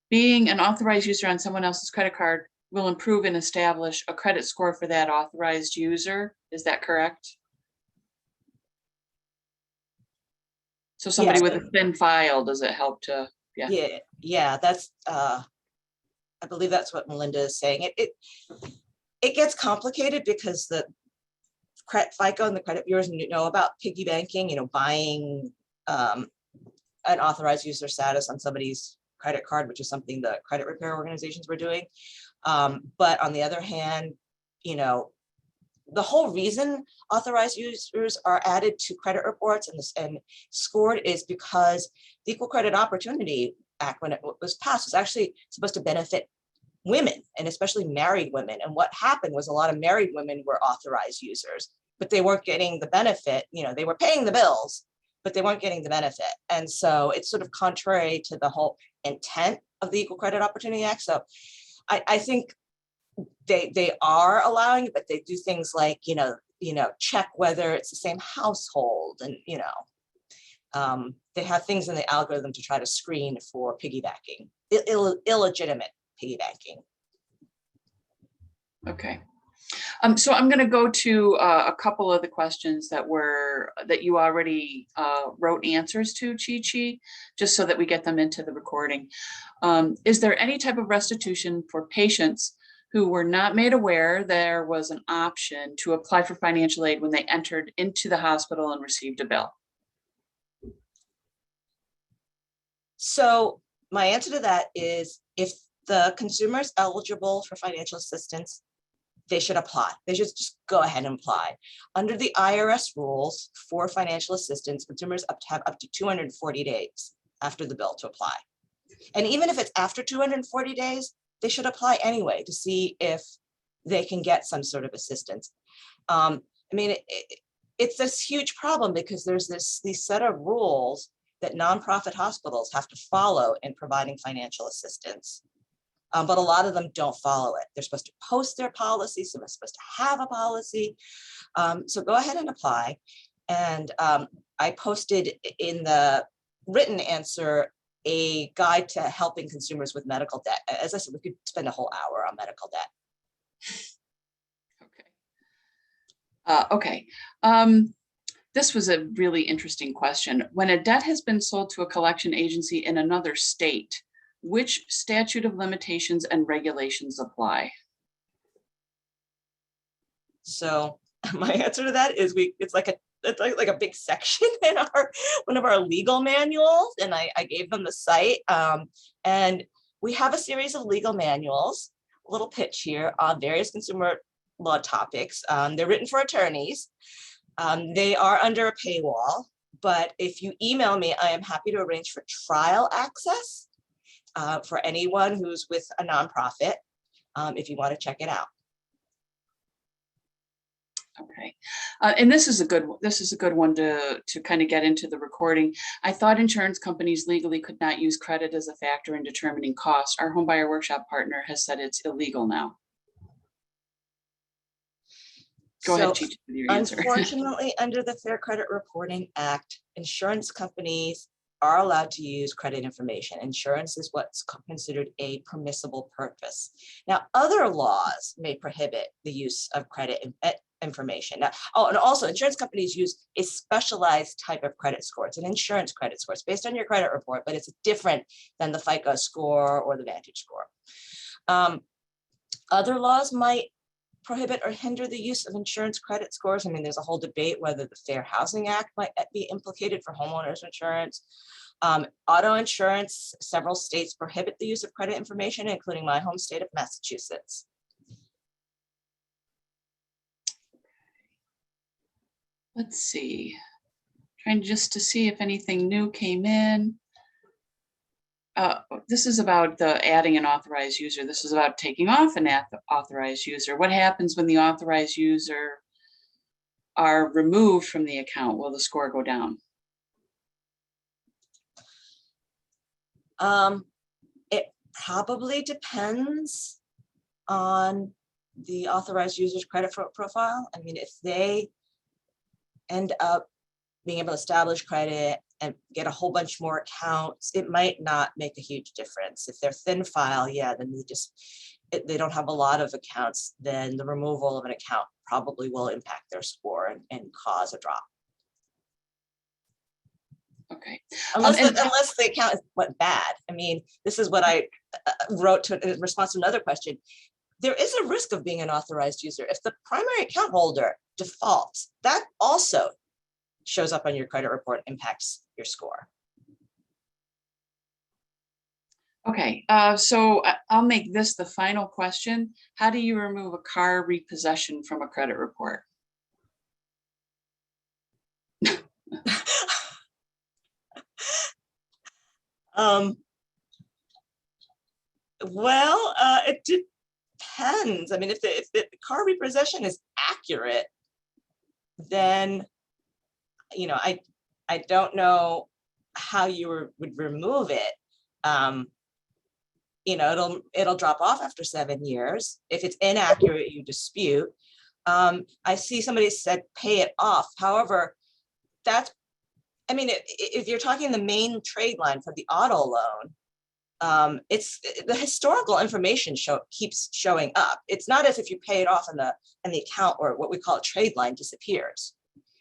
being an authorized user on someone else's credit card will improve and establish a credit score for that authorized user. Is that correct? So somebody with a thin file, does it help to? Yeah, that's I believe that's what Melinda is saying. It gets complicated because the FICO and the credit bureaus know about piggy banking, buying an authorized user status on somebody's credit card, which is something the credit repair organizations were doing. But on the other hand, the whole reason authorized users are added to credit reports and scored is because the Equal Credit Opportunity Act, when it was passed, was actually supposed to benefit women, and especially married women. And what happened was a lot of married women were authorized users, but they weren't getting the benefit. They were paying the bills, but they weren't getting the benefit. And so it's sort of contrary to the whole intent of the Equal Credit Opportunity Act. So I think they are allowing it, but they do things like, check whether it's the same household, and, they have things in the algorithm to try to screen for piggybacking, illegitimate piggybacking. Okay. So I'm going to go to a couple of the questions that you already wrote answers to, Chi-Chi, just so that we get them into the recording. Is there any type of restitution for patients who were not made aware there was an option to apply for financial aid when they entered into the hospital and received a bill? So my answer to that is, if the consumer is eligible for financial assistance, they should apply. They should just go ahead and apply. Under the IRS rules for financial assistance, consumers have up to 240 days after the bill to apply. And even if it's after 240 days, they should apply anyway to see if they can get some sort of assistance. It's this huge problem because there's these set of rules that nonprofit hospitals have to follow in providing financial assistance. But a lot of them don't follow it. They're supposed to post their policy, so they're supposed to have a policy. So go ahead and apply. And I posted in the written answer a guide to helping consumers with medical debt. As I said, we could spend a whole hour on medical debt. Okay. This was a really interesting question. When a debt has been sold to a collection agency in another state, which statute of limitations and regulations apply? So my answer to that is it's like a big section in one of our legal manuals, and I gave them the site. And we have a series of legal manuals, a little pitch here on various consumer law topics. They're written for attorneys. They are under a paywall, but if you email me, I am happy to arrange for trial access for anyone who's with a nonprofit, if you want to check it out. Okay, and this is a good one to kind of get into the recording. I thought insurance companies legally could not use credit as a factor in determining cost. Our homebuyer workshop partner has said it's illegal now. Go So, ahead, Cheech, with your answer. unfortunately, under the Fair Credit Reporting Act, insurance companies are allowed to use credit information. Insurance is what's considered a permissible purpose. Now, other laws may prohibit the use of credit information. Now, and also insurance companies use a specialized type of credit score. It's an insurance credit score. It's based on your credit report, but it's different than the FICO score or the Vantage score. Other laws might prohibit or hinder the use of insurance credit scores. I mean, there's a whole debate whether the Fair Housing Act might be implicated for homeowners insurance. Auto insurance, several states prohibit the use of credit information, including my home state of Massachusetts. Let's see. Trying just to see if anything new came in. This is about the adding an authorized user. This is about taking off an authorized user. What happens when the authorized user are removed from the account? Will the score go down? It probably depends on the authorized user's credit profile. I mean, if they end up being able to establish credit and get a whole bunch more accounts, it might not make a huge difference. If they're thin file, yeah, then they don't have a lot of accounts, then the removal of an account probably will impact their score and cause a drop. Okay. Unless the account went bad. I mean, this is what I wrote in response to another question. There is a risk of being an authorized user. If the primary account holder defaults, that also shows up on your credit report, impacts your score. Okay, so I'll make this the final question. How do you remove a car repossession from a credit report? Well, it depends. I mean, if the car repossession is accurate, then, you know, I don't know how you would remove it. You know, it'll drop off after 7 years. If it's inaccurate, you dispute. I see somebody said pay it off. However, that's, I mean, if you're talking the main trade line for the auto loan, it's the historical information keeps showing up. It's not as if you pay it off and the account, or what we call a trade line, disappears.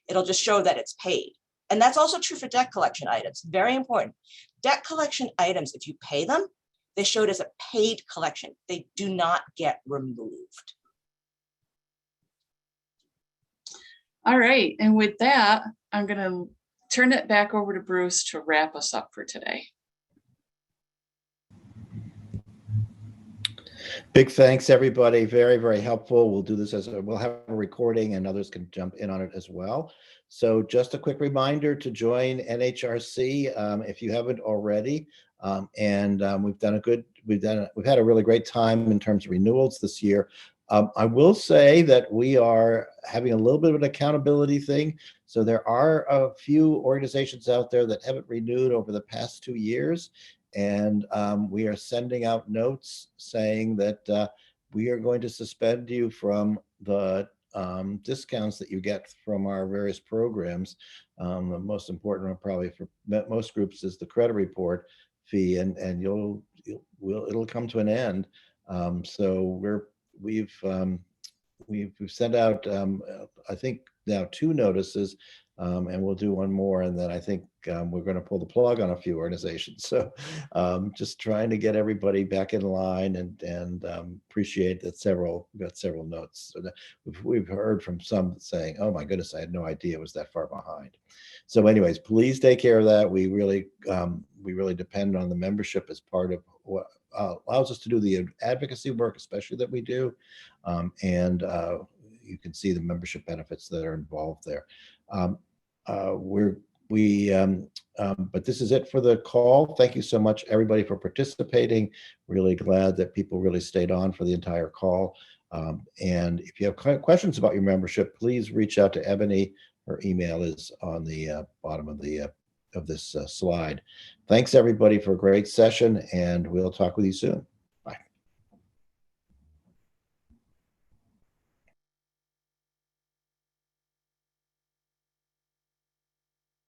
It'll just show that it's paid. And that's also true for debt collection items. Very important. Debt collection items, if you pay them, they showed as a paid collection. They do not get removed. All right, and with that, I'm gonna turn it back over to Bruce to wrap us up for today. Big thanks, everybody. Very, very helpful. We'll do this we'll have a recording and others can jump in on it as well. So just a quick reminder to join NHRC if you haven't already. We've had a really great time in terms of renewals this year. I will say that we are having a little bit of an accountability thing. So there are a few organizations out there that haven't renewed over the past 2 years. And we are sending out notes saying that we are going to suspend you from the discounts that you get from our various programs. The most important one probably for most groups is the credit report fee, and it'll come to an end. So we've sent out I think now 2 notices, and we'll do one more, and then I think we're going to pull the plug on a few organizations. So just trying to get everybody back in line, and appreciate that we got several notes. So we've heard from some saying, oh my goodness, I had no idea it was that far behind. So anyways, please take care of that. We really depend on the membership as part of what allows us to do the advocacy work, especially that we do. You can see the membership benefits that are involved there. But this is it for the call. Thank you so much, everybody, for participating. Really glad that people really stayed on for the entire call. And if you have questions about your membership, please reach out to Ebony. Her email is on the bottom of this slide. Thanks, everybody, for a great session, and we'll talk with you soon.